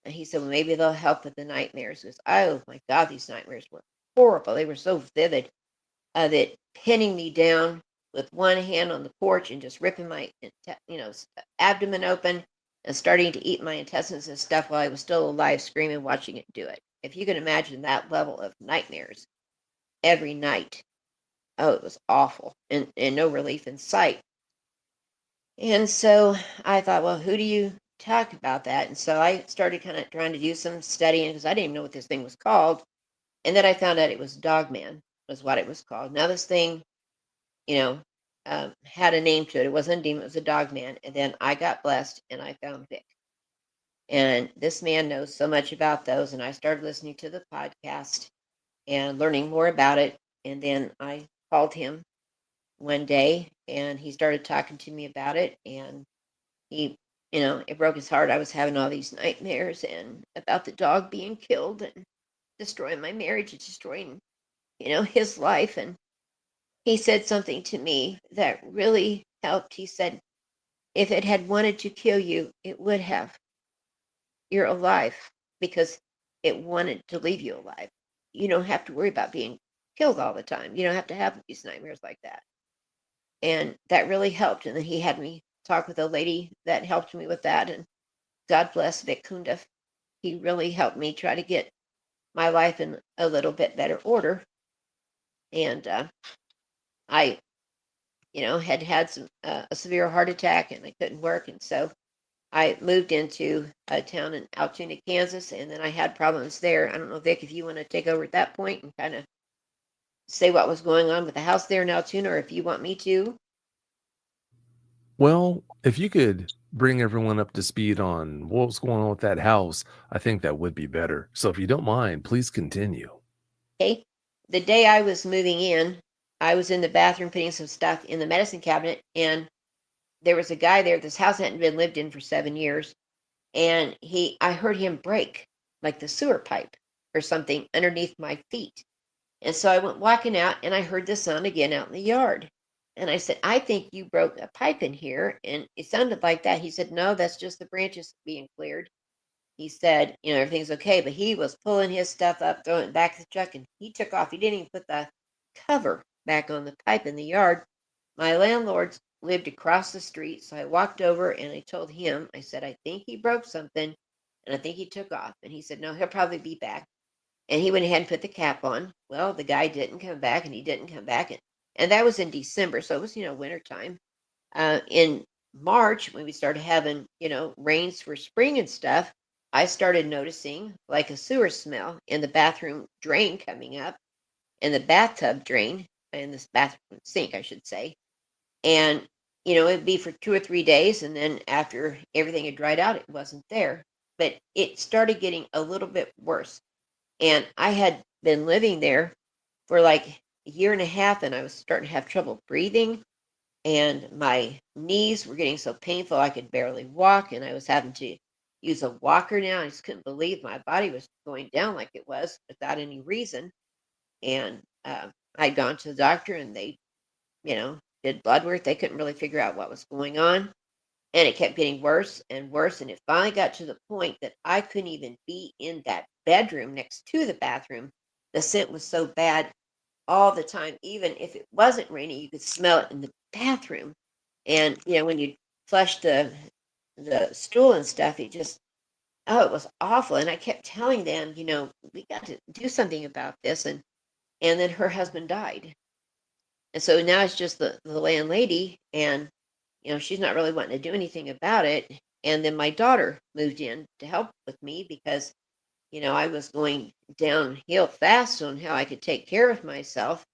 And he said, "Well, maybe they'll help with the nightmares." Because, oh my God, these nightmares were horrible. They were so vivid that pinning me down with one hand on the porch and just ripping my abdomen open and starting to eat my intestines and stuff while I was still alive, screaming, watching it do it. If you can imagine that level of nightmares every night, oh, it was awful, and no relief in sight. And so I thought, well, who do you talk about that? And so I started kind of trying to do some studying because I didn't even know what this thing was called. And then I found out it was Dogman was what it was called. Now this thing you know, had a name to it. It wasn't a demon, it was a dog man. And then I got blessed and I found Vic. And this man knows so much about those. And I started listening to the podcast and learning more about it. And then I called him one day and he started talking to me about it. And he, it broke his heart. I was having all these nightmares and about the dog being killed and destroying my marriage and destroying, his life. And he said something to me that really helped. He said, "If it had wanted to kill you, it would have. You're alive because it wanted to leave you alive. You don't have to worry about being killed all the time. You don't have to have these nightmares like that." And that really helped. And then he had me talk with a lady that helped me with that. And God bless Vic Kunda. He really helped me try to get my life in a little bit better order. And I had some a severe heart attack and I couldn't work, and so I moved into a town in Altoona, Kansas, and then I had problems there. I don't know, Vic, if you want to take over at that point and kind of say what was going on with the house there in Altoona, or if you want me to. Well, if you could bring everyone up to speed on what was going on with that house, I think that would be better. So if you don't mind, please continue. Okay. the day I was moving in, I was in the bathroom putting some stuff in the medicine cabinet, and there was a guy there. This house hadn't been lived in for 7 years, and I heard him break like the sewer pipe or something underneath my feet. And so I went walking out, and I heard the sound again out in the yard. And I said, I think you broke a pipe in here. And it sounded like that. He said, no, that's just the branches being cleared. He said, everything's okay. But he was pulling his stuff up, throwing it back in the truck, and he took off. He didn't even put the cover back on the pipe in the yard. My landlord lived across the street. So I walked over and I told him, I said, I think he broke something and I think he took off. And he said, no, he'll probably be back. And he went ahead and put the cap on. Well, the guy didn't come back, and he didn't come back. And that was in December. So it was, winter time. In March, when we started having, rains for spring and stuff, I started noticing like a sewer smell in the bathroom drain coming up, in the bathtub drain, in this bathroom sink, I should say. And, it'd be for 2 or 3 days. And then after everything had dried out, it wasn't there. But it started getting a little bit worse. And I had been living there for like a year and a half, and I was starting to have trouble breathing. And my knees were getting so painful I could barely walk, and I was having to use a walker now. I just couldn't believe my body was going down like it was without any reason. And I'd gone to the doctor, and they, did blood work. They couldn't really figure out what was going on. And it kept getting worse and worse. And it finally got to the point that I couldn't even be in that bedroom next to the bathroom. The scent was so bad all the time. Even if it wasn't raining, you could smell it in the bathroom. And, when you flush the stool and stuff, it was awful. And I kept telling them, we got to do something about this. And then her husband died. And so now it's just the landlady, and she's not really wanting to do anything about it. And then my daughter moved in to help with me because, I was going downhill fast on how I could take care of myself.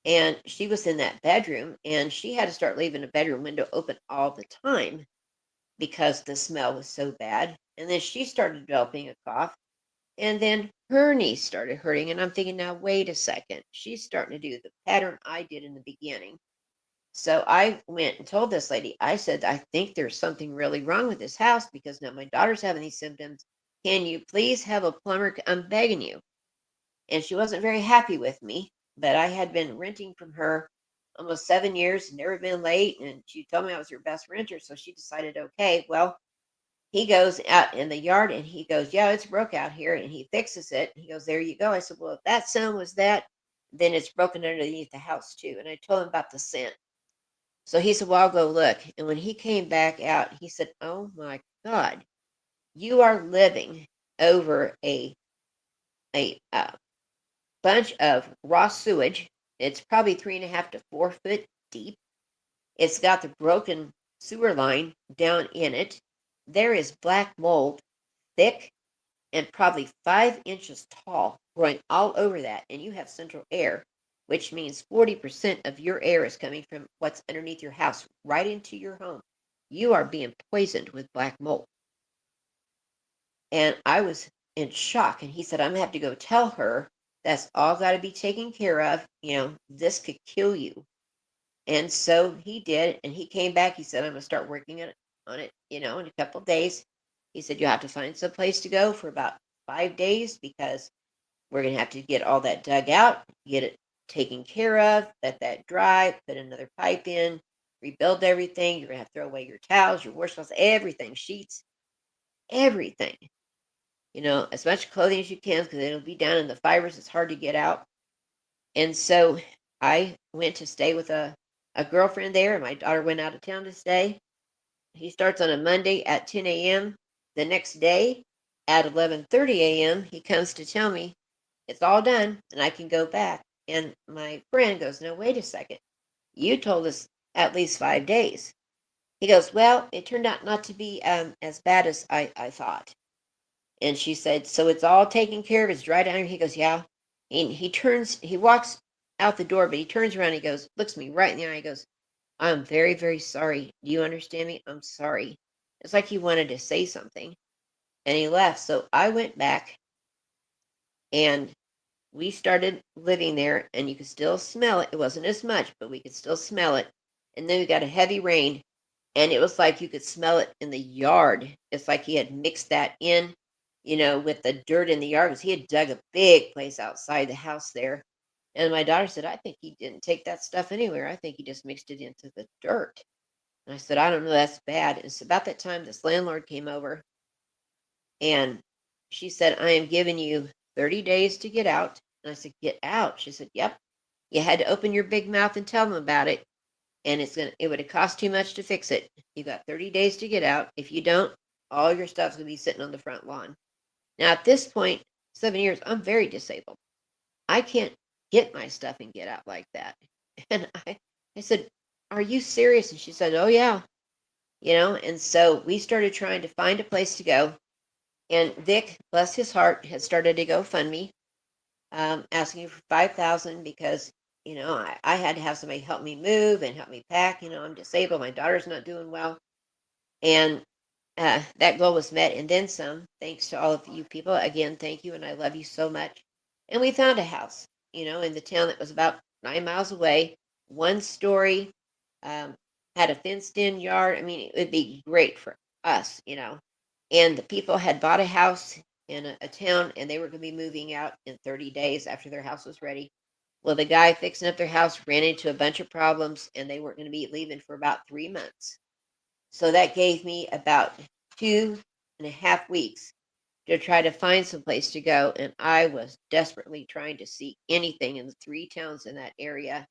And she was in that bedroom, and she had to start leaving the bedroom window open all the time because the smell was so bad. And then she started developing a cough. And then her knee started hurting. And I'm thinking, now, wait a second. She's starting to do the pattern I did in the beginning. So I went and told this lady, I said, I think there's something really wrong with this house because now my daughter's having these symptoms. Can you please have a plumber? I'm begging you. And she wasn't very happy with me, but I had been renting from her almost 7 years, never been late. And she told me I was her best renter. So she decided, okay, well, he goes out in the yard and he goes, yeah, it's broke out here. And he fixes it. He goes, there you go. I said, well, if that sound was that, then it's broken underneath the house too. And I told him about the scent. So he said, well, I'll go look. And when he came back out, he said, oh my God, you are living over a bunch of raw sewage. It's probably 3.5 to 4 foot deep. It's got the broken sewer line down in it. There is black mold, thick and probably 5 inches tall, growing all over that. And you have central air, which means 40% of your air is coming from what's underneath your house right into your home. You are being poisoned with black mold. And I was in shock. And he said, I'm going to have to go tell her that's all got to be taken care of. This could kill you. And so he did. And he came back. He said, I'm going to start working on it, in a couple of days. He said, you have to find some place to go for about 5 days because we're going to have to get all that dug out, get it taken care of, let that dry, put another pipe in, rebuild everything. You're going to have to throw away your towels, your washcloths, everything, sheets, everything. As much clothing as you can because it'll be down in the fibers. It's hard to get out. And so I went to stay with a girlfriend there, and my daughter went out of town to stay. He starts on a Monday at 10 a.m. The next day at 11:30 a.m., he comes to tell me it's all done and I can go back. And my friend goes, no, wait a second. You told us at least 5 days. He goes, well, it turned out not to be as bad as I thought. And she said, so it's all taken care of. It's dry down here. He goes, yeah. And he walks out the door, but he turns around. And he goes, looks me right in the eye. He goes, I'm very, very sorry. Do you understand me? I'm sorry. It's like he wanted to say something. And he left. So I went back and we started living there, and you could still smell it. It wasn't as much, but we could still smell it. And then we got a heavy rain, and it was like you could smell it in the yard. It's like he had mixed that in, with the dirt in the yard, because he had dug a big place outside the house there. And my daughter said, I think he didn't take that stuff anywhere. I think he just mixed it into the dirt. And I said, I don't know, that's bad. It's about that time this landlord came over, and she said, I am giving you 30 days to get out. And I said, get out. She said, yep. You had to open your big mouth and tell them about it. And it would have cost too much to fix it. You got 30 days to get out. If you don't, all your stuff's gonna be sitting on the front lawn. Now at this point, 7 years, I'm very disabled. I can't get my stuff and get out like that. And I said, are you serious? And she said, oh yeah. And so we started trying to find a place to go. And Vic, bless his heart, had started a GoFundMe, asking for 5,000 because I had to have somebody help me move and help me pack. I'm disabled. My daughter's not doing well, and that goal was met and then some. Thanks to all of you people again. Thank you, and I love you so much. And we found a house, in the town that was about 9 miles away, one story, um, had a fenced-in yard. I mean, it would be great for us. And the people had bought a house in a town, and they were going to be moving out in 30 days after their house was ready. Well, the guy fixing up their house ran into a bunch of problems, and they weren't going to be leaving for about 3 months. So that gave me about 2.5 weeks to try to find some place to go, and I was desperately trying to see anything in the 3 towns in that area.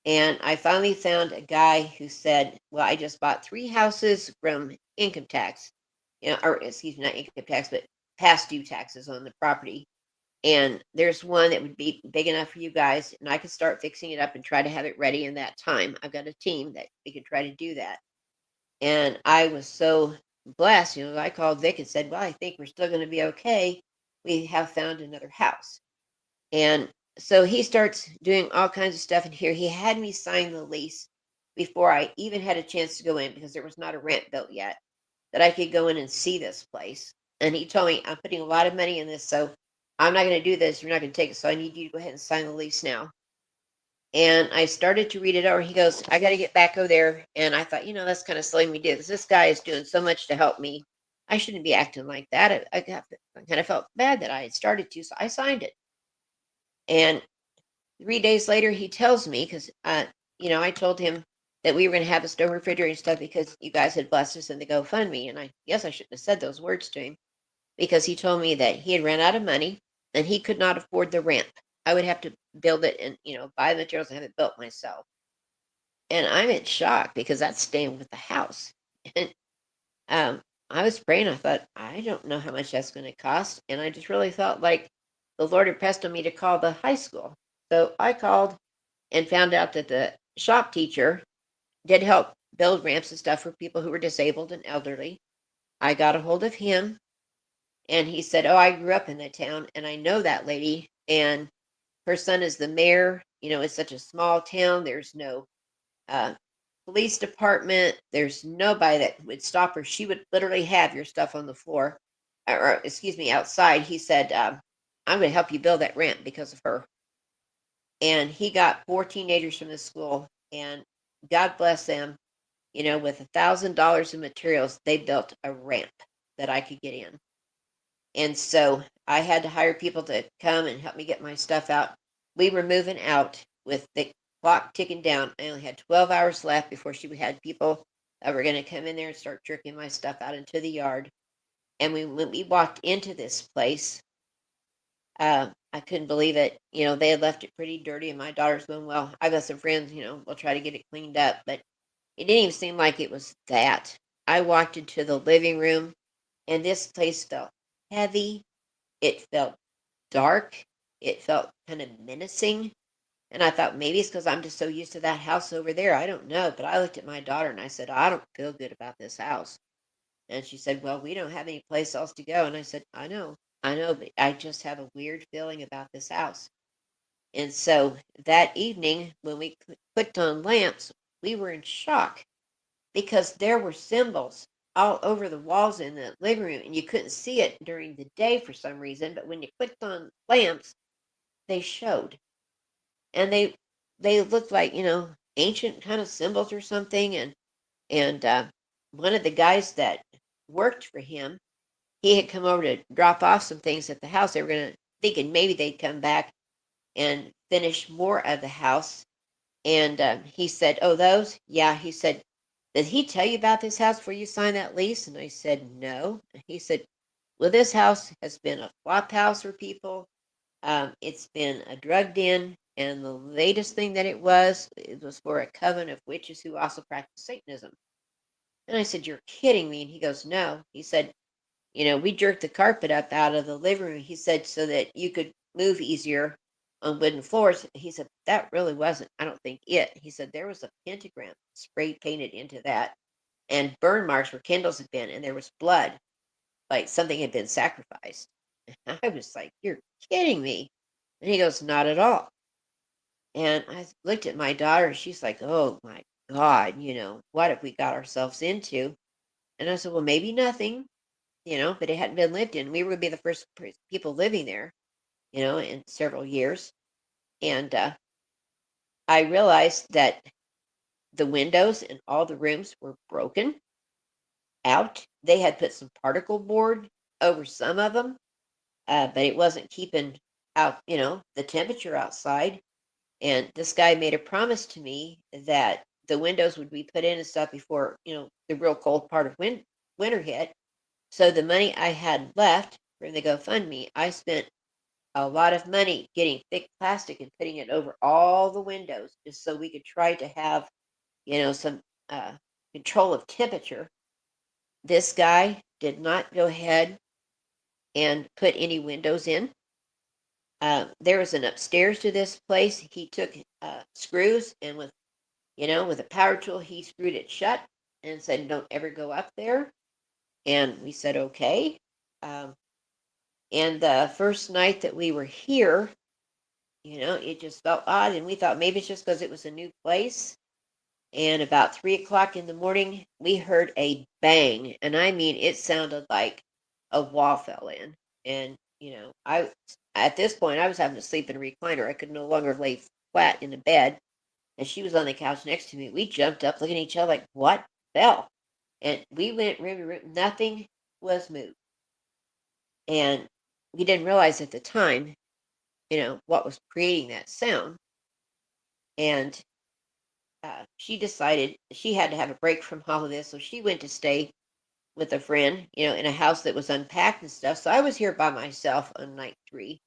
And I finally found a guy who said, well, I just bought 3 houses from income tax, or excuse me, not income tax, but past due taxes on the property. And there's one that would be big enough for you guys, and I could start fixing it up and try to have it ready in that time. I've got a team that we could try to do that. And I was so blessed. I called Vic and said, well, I think we're still going to be okay. We have found another house. And so he starts doing all kinds of stuff in here. He had me sign the lease before I even had a chance to go in, because there was not a rent built yet, that I could go in and see this place. And he told me, I'm putting a lot of money in this, so I'm not going to do this. You're not going to take it. So I need you to go ahead and sign the lease now. And I started to read it over. He goes, I got to get back over there. And I thought, that's kind of silly of me to do, because this guy is doing so much to help me. I shouldn't be acting like that. I kind of felt bad that I had started to. So I signed it. And 3 days later, he tells me, because, I told him that we were going to have a stove refrigerator and stuff because you guys had blessed us in the GoFundMe. And I guess I shouldn't have said those words to him, because he told me that he had ran out of money and he could not afford the ramp. I would have to build it and, buy the materials and have it built myself. And I'm in shock, because that's staying with the house. And I was praying. I thought, I don't know how much that's going to cost. And I just really felt like the Lord impressed on me to call the high school. So I called and found out that the shop teacher did help build ramps and stuff for people who were disabled and elderly. I got a hold of him, and he said, oh, I grew up in that town and I know that lady, and her son is the mayor. It's such a small town. There's no uh, police department. There's nobody that would stop her. She would literally have your stuff on the floor, or excuse me, outside. He said, I'm going to help you build that ramp because of her. And he got 4 teenagers from the school, and God bless them. With $1,000 in materials, they built a ramp that I could get in. And so I had to hire people to come and help me get my stuff out. We were moving out with the clock ticking down. I only had 12 hours left before she had people that were going to come in there and start jerking my stuff out into the yard. And when we walked into this place, I couldn't believe it. They had left it pretty dirty, and my daughter's going, well, I got some friends, we'll try to get it cleaned up. But it didn't even seem like it was that. I walked into the living room, and this place felt heavy. It felt dark. It felt kind of menacing. And I thought, maybe it's because I'm just so used to that house over there. I don't know. But I looked at my daughter and I said, I don't feel good about this house. And she said, well, we don't have any place else to go. And I said, I know, but I just have a weird feeling about this house. And so that evening, when we clicked on lamps, we were in shock, because there were symbols all over the walls in the living room, and you couldn't see it during the day for some reason. But when you clicked on lamps, they showed, and they looked like, ancient kind of symbols or something. And one of the guys that worked for him, he had come over to drop off some things at the house. They were gonna thinking maybe they'd come back and finish more of the house. And he said, "Oh, those? Yeah." He said, "Did he tell you about this house before you signed that lease?" And I said, "No." And he said, "Well, this house has been a flop house for people. It's been a drug den, and the latest thing that it was for a coven of witches who also practice Satanism." And I said, "You're kidding me." And he goes, "No." He said, "We jerked the carpet up out of the living room." He said, "So that you could move easier on wooden floors." He said, "That really wasn't, I don't think, it." He said, "There was a pentagram spray painted into that and burn marks where candles had been, and there was blood, like something had been sacrificed." I was like, "You're kidding me." And he goes, "Not at all." And I looked at my daughter, and she's like, "Oh my God, what have we got ourselves into?" And I said, "Well, maybe nothing, but it hadn't been lived in. We were going to be the first people living there, in several years." And I realized that the windows in all the rooms were broken out. They had put some particle board over some of them, but it wasn't keeping out, the temperature outside. And this guy made a promise to me that the windows would be put in and stuff before, the real cold part of winter hit. So the money I had left from the GoFundMe, I spent a lot of money getting thick plastic and putting it over all the windows just so we could try to have, some control of temperature. This guy did not go ahead and put any windows in. There was an upstairs to this place. He took screws and with a power tool, he screwed it shut and said, "Don't ever go up there." And we said, "Okay." Um, and the first night that we were here, it just felt odd. And we thought maybe it's just because it was a new place. And about 3 o'clock in the morning, we heard a bang. And I mean, it sounded like a wall fell in. And, at this point, I was having to sleep in a recliner. I could no longer lay flat in the bed. And she was on the couch next to me. We jumped up, looking at each other like, "What fell?" And we went room to room. Nothing was moved. And we didn't realize at the time, what was creating that sound. And she decided she had to have a break from all of this. So she went to stay with a friend, in a house that was unpacked and stuff. So I was here by myself on night 3.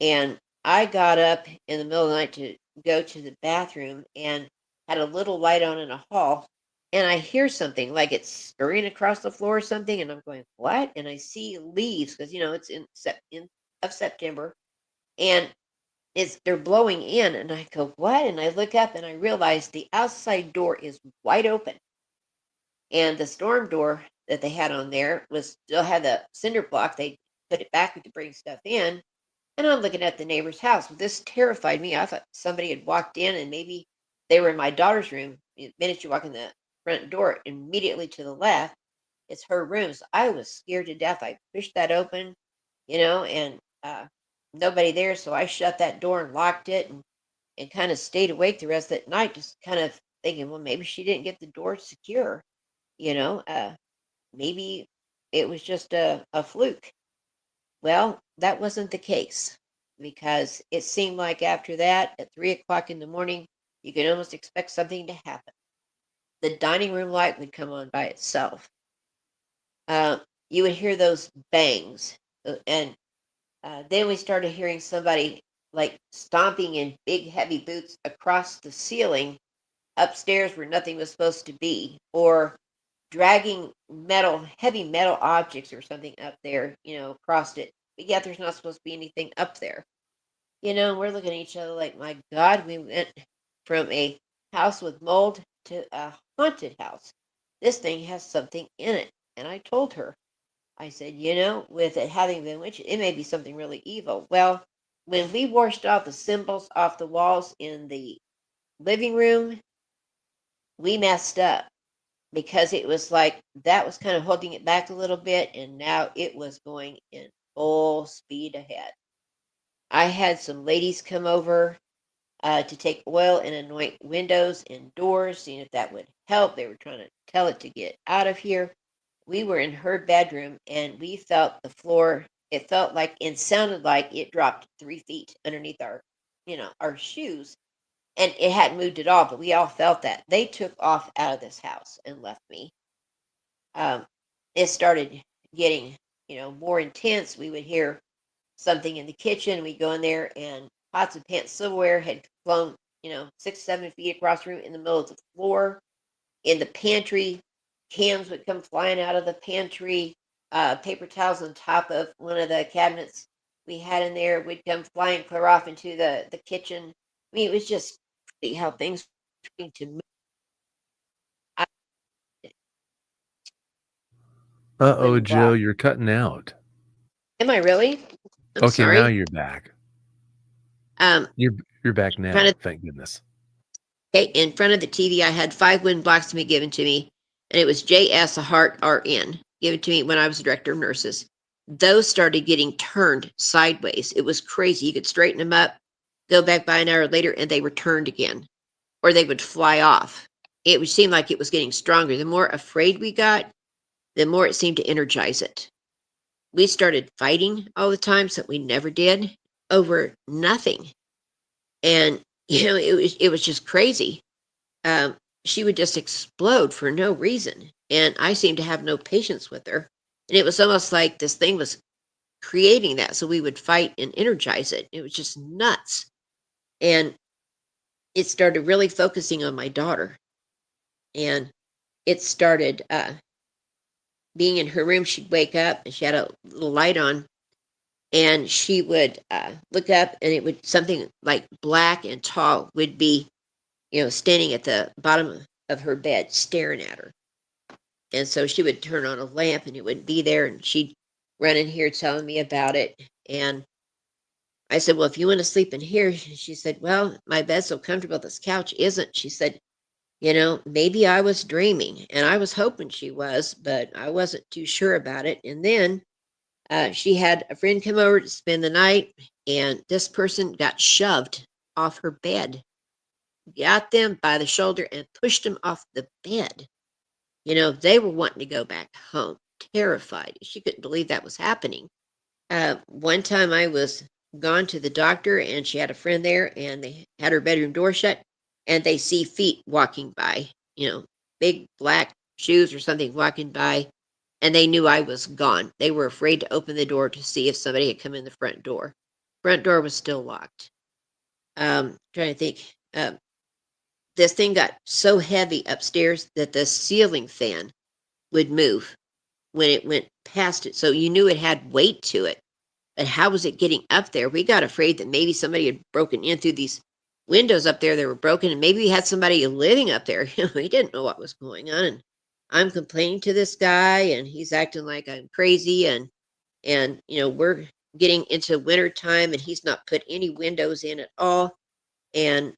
And I got up in the middle of the night to go to the bathroom and had a little light on in a hall. And I hear something like it's scurrying across the floor or something. And I'm going, "What?" And I see leaves because, it's in of September. And they're blowing in. And I go, "What?" And I look up and I realize the outside door is wide open. And the storm door that they had on there still had the cinder block. They put it back to bring stuff in. And I'm looking at the neighbor's house. Well, this terrified me. I thought somebody had walked in and maybe they were in my daughter's room. The minute you walk in the front door, immediately to the left, it's her room. So I was scared to death. I pushed that open, and nobody there. So I shut that door and locked it and kind of stayed awake the rest of that night, just kind of thinking, well, maybe she didn't get the door secure, you know, uh, maybe it was just a fluke. Well, that wasn't the case because it seemed like after that, at 3 o'clock in the morning, you could almost expect something to happen. The dining room light would come on by itself. Uh, you would hear those bangs. And then we started hearing somebody like stomping in big, heavy boots across the ceiling upstairs where nothing was supposed to be, or dragging heavy metal objects or something up there, across it. But yet there's not supposed to be anything up there. We're looking at each other like, my God, we went from a house with mold to a haunted house. This thing has something in it. And I told her, I said, with it having been witch, it may be something really evil. Well, when we washed all the symbols off the walls in the living room, we messed up because it was like that was kind of holding it back a little bit, and now it was going in full speed ahead. I had some ladies come over to take oil and anoint windows and doors, seeing if that would help. They were trying to tell it to get out of here. We were in her bedroom and we felt the floor. It felt like and sounded like it dropped 3 feet underneath our shoes. And it hadn't moved at all, but we all felt that. They took off out of this house and left me. Um, it started getting, more intense. We would hear something in the kitchen. We'd go in there and pots and pans silverware had flown, 6, 7 feet across the room in the middle of the floor. In the pantry, cans would come flying out of the pantry. Paper towels on top of one of the cabinets we had in there would come flying clear off into the kitchen. I mean, it was just crazy how things were starting to move. I Uh-oh, wouldn't Joe, block. you're cutting out. Am I really? I'm Okay, now sorry. you're back. Um, You're back in front now. of Thank goodness. okay, in front of the TV, I had 5 wooden blocks to be given to me, and it was JS a Heart RN given to me when I was director of nurses. Those started getting turned sideways. It was crazy. You could straighten them up, go back by an hour later, and they were turned again, or they would fly off. It would seem like it was getting stronger. The more afraid we got, the more it seemed to energize it. We started fighting all the time, so we never did over nothing. And it was just crazy. um, she would just explode for no reason. And I seemed to have no patience with her. And it was almost like this thing was creating that. So we would fight and energize it. It was just nuts. And it started really focusing on my daughter. And it started being in her room. She'd wake up and she had a little light on. And she would look up and it would something like black and tall would be, standing at the bottom of her bed staring at her. And so she would turn on a lamp and it would be there and she'd run in here telling me about it. And I said, well, if you want to sleep in here, she said, well, my bed's so comfortable, this couch isn't. She said, maybe I was dreaming. And I was hoping she was, but I wasn't too sure about it. And then she had a friend come over to spend the night, and this person got shoved off her bed, got them by the shoulder and pushed them off the bed. They were wanting to go back home, terrified. She couldn't believe that was happening. One time I was gone to the doctor and she had a friend there and they had her bedroom door shut and they see feet walking by, big black shoes or something walking by, and they knew I was gone. They were afraid to open the door to see if somebody had come in the front door. Front door was still locked. Trying to think. This thing got so heavy upstairs that the ceiling fan would move when it went past it. So you knew it had weight to it. But how was it getting up there? We got afraid that maybe somebody had broken in through these windows up there that were broken, and maybe we had somebody living up there. We didn't know what was going on. And I'm complaining to this guy, and he's acting like I'm crazy. And we're getting into winter time, and he's not put any windows in at all. And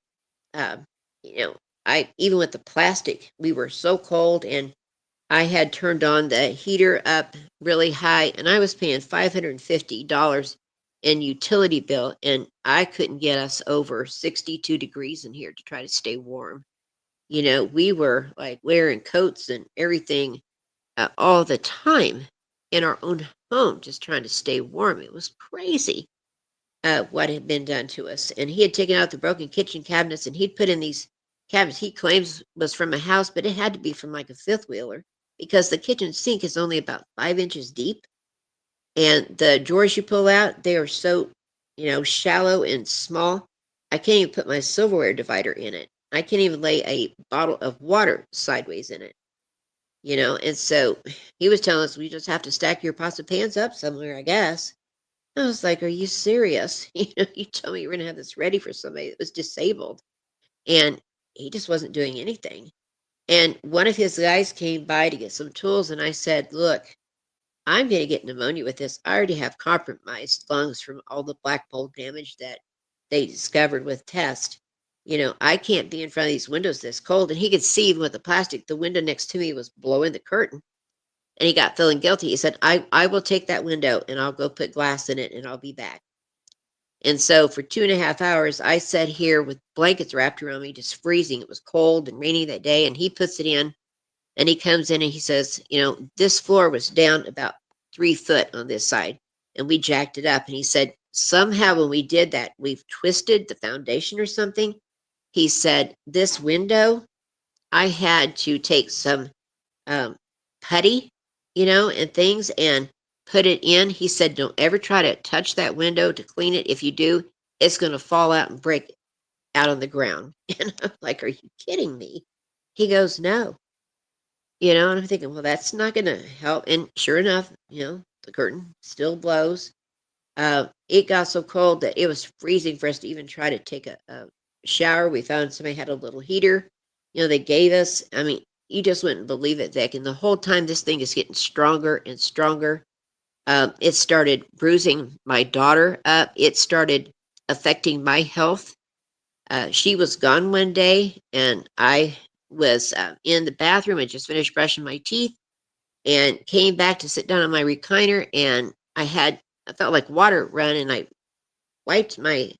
uh, you know, I even with the plastic, we were so cold, and I had turned on the heater up really high, and I was paying $550 in utility bill, and I couldn't get us over 62 degrees in here to try to stay warm. We were like wearing coats and everything all the time in our own home, just trying to stay warm. It was crazy what had been done to us. And he had taken out the broken kitchen cabinets and he'd put in these cabinets he claims was from a house, but it had to be from like a fifth wheeler because the kitchen sink is only about 5 inches deep. And the drawers you pull out, they are so, shallow and small. I can't even put my silverware divider in it. I can't even lay a bottle of water sideways in it. And so he was telling us we just have to stack your pots and pans up somewhere, I guess. I was like, "Are you serious? You told me you were gonna have this ready for somebody that was disabled." And he just wasn't doing anything. And one of his guys came by to get some tools, and I said, "Look, I'm gonna get pneumonia with this. I already have compromised lungs from all the black mold damage that they discovered with test. I can't be in front of these windows this cold." And he could see with the plastic, the window next to me was blowing the curtain. And he got feeling guilty. He said, I will take that window and I'll go put glass in it and I'll be back. And so for 2.5 hours, I sat here with blankets wrapped around me, just freezing. It was cold and rainy that day. And he puts it in and he comes in and he says, this floor was down about 3 foot on this side. And we jacked it up. And he said, somehow when we did that, we've twisted the foundation or something. He said, this window, I had to take some um, putty, and things and put it in. He said, don't ever try to touch that window to clean it. If you do, it's going to fall out and break out on the ground. And I'm like, are you kidding me? He goes, no. And I'm thinking, well, that's not going to help. And sure enough, the curtain still blows. It got so cold that it was freezing for us to even try to take a shower. We found somebody had a little heater, they gave us. I mean, you just wouldn't believe it, Vic. And the whole time this thing is getting stronger and stronger. It started bruising my daughter up. It started affecting my health. She was gone one day, and I was in the bathroom and just finished brushing my teeth and came back to sit down on my recliner, and I felt like water run, and I wiped my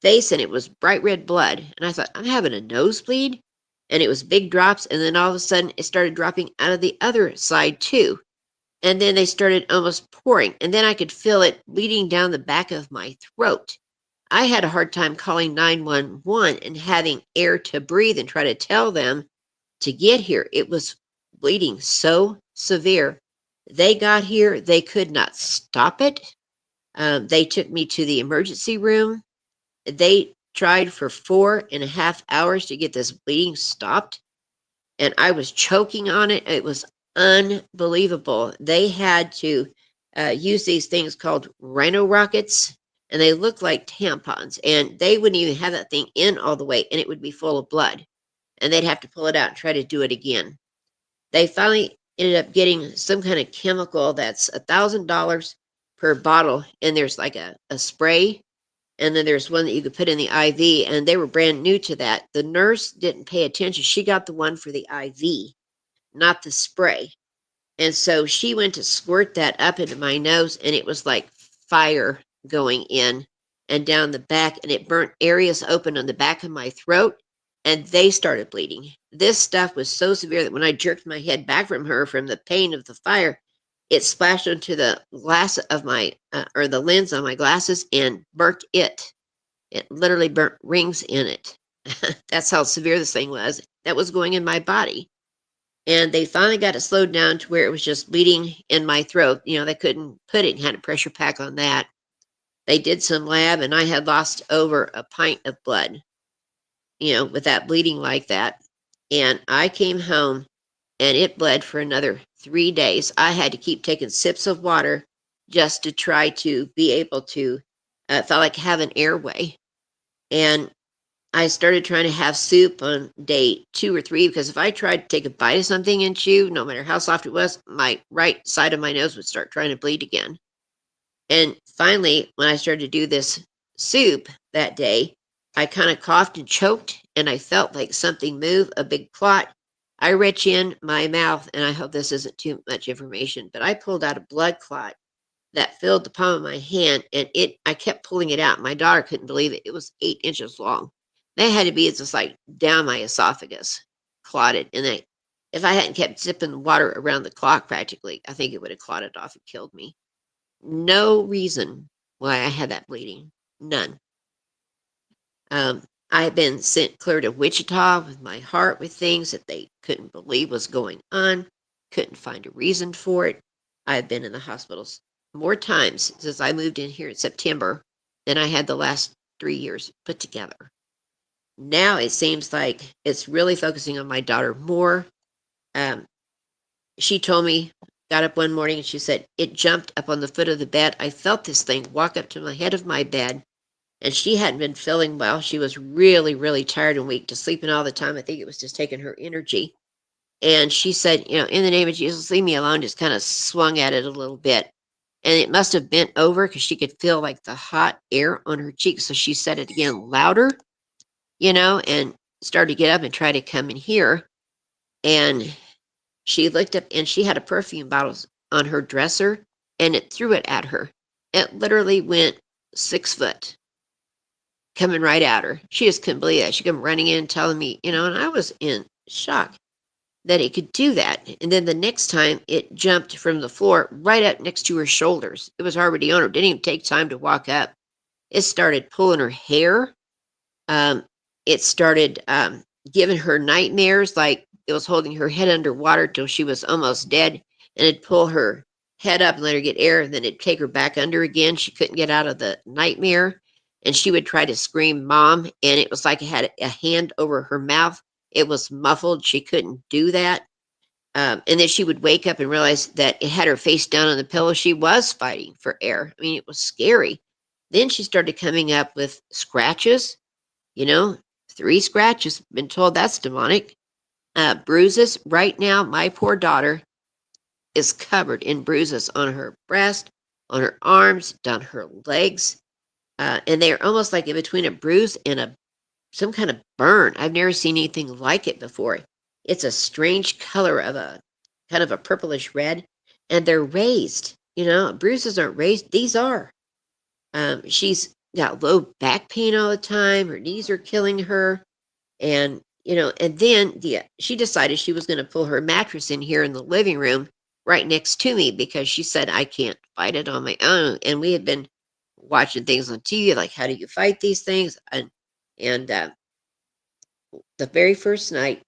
face, and it was bright red blood. And I thought, I'm having a nosebleed. And it was big drops, and then all of a sudden it started dropping out of the other side too. And then they started almost pouring, and then I could feel it bleeding down the back of my throat. I had a hard time calling 911 and having air to breathe and try to tell them to get here. It was bleeding so severe. They got here, they could not stop it. They took me to the emergency room. They tried for 4.5 hours to get this bleeding stopped, and I was choking on it. It was unbelievable. They had to use these things called rhino rockets, and they look like tampons, and they wouldn't even have that thing in all the way, and it would be full of blood, and they'd have to pull it out and try to do it again. They finally ended up getting some kind of chemical that's $1,000 per bottle, and there's like a spray, and then there's one that you could put in the IV, and they were brand new to that. The nurse didn't pay attention. She got the one for the IV, not the spray. And so she went to squirt that up into my nose, and it was like fire going in and down the back, and it burnt areas open on the back of my throat, and they started bleeding. This stuff was so severe that when I jerked my head back from her from the pain of the fire, it splashed onto the glass of my, or the lens on my glasses and burnt it. It literally burnt rings in it. That's how severe this thing was. That was going in my body. And they finally got it slowed down to where it was just bleeding in my throat. They couldn't put it and had a pressure pack on that. They did some lab, and I had lost over a pint of blood, with that bleeding like that. And I came home, and it bled for another 3 days. I had to keep taking sips of water just to try to be able to, felt like have an airway. And I started trying to have soup on day 2 or 3 because if I tried to take a bite of something and chew, no matter how soft it was, my right side of my nose would start trying to bleed again. And finally, when I started to do this soup that day, I kind of coughed and choked, and I felt like something move, a big clot. I reach in my mouth, and I hope this isn't too much information, but I pulled out a blood clot that filled the palm of my hand, and I kept pulling it out. My daughter couldn't believe it. It was 8 inches long. That had to be just like down my esophagus, clotted. And if I hadn't kept sipping water around the clock practically, I think it would have clotted off and killed me. No reason why I had that bleeding. None. I had been sent clear to Wichita with my heart with things that they couldn't believe was going on, couldn't find a reason for it. I have been in the hospitals more times since I moved in here in September than I had the last 3 years put together. Now it seems like it's really focusing on my daughter more. She told me, got up one morning and she said, it jumped up on the foot of the bed. I felt this thing walk up to the head of my bed, and she hadn't been feeling well. She was really, really tired and weak to sleeping all the time. I think it was just taking her energy. And she said, in the name of Jesus, leave me alone, just kind of swung at it a little bit. And it must have bent over because she could feel like the hot air on her cheeks. So she said it again louder, and started to get up and try to come in here. And she looked up, and she had a perfume bottle on her dresser, and it threw it at her. It literally went 6 foot. coming right at her. She just couldn't believe that. She came running in, telling me, and I was in shock that it could do that. And then the next time it jumped from the floor right up next to her shoulders. It was already on her. Didn't even take time to walk up. It started pulling her hair. Um, it started giving her nightmares, like it was holding her head underwater till she was almost dead, and it'd pull her head up and let her get air, and then it'd take her back under again. She couldn't get out of the nightmare, and she would try to scream, "Mom!" And it was like it had a hand over her mouth. It was muffled. She couldn't do that. And then she would wake up and realize that it had her face down on the pillow. She was fighting for air. I mean, it was scary. Then she started coming up with scratches, you know, 3 scratches. Been told that's demonic. Bruises. Right now, my poor daughter is covered in bruises on her breast, on her arms, down her legs. And they are almost like in between a bruise and some kind of burn. I've never seen anything like it before. It's a strange color of a kind of a purplish red, and they're raised. Bruises aren't raised; these are. She's got low back pain all the time. Her knees are killing her, and then she decided she was going to pull her mattress in here in the living room right next to me because she said I can't fight it on my own. And we had been watching things on TV like how do you fight these things, and the very first night,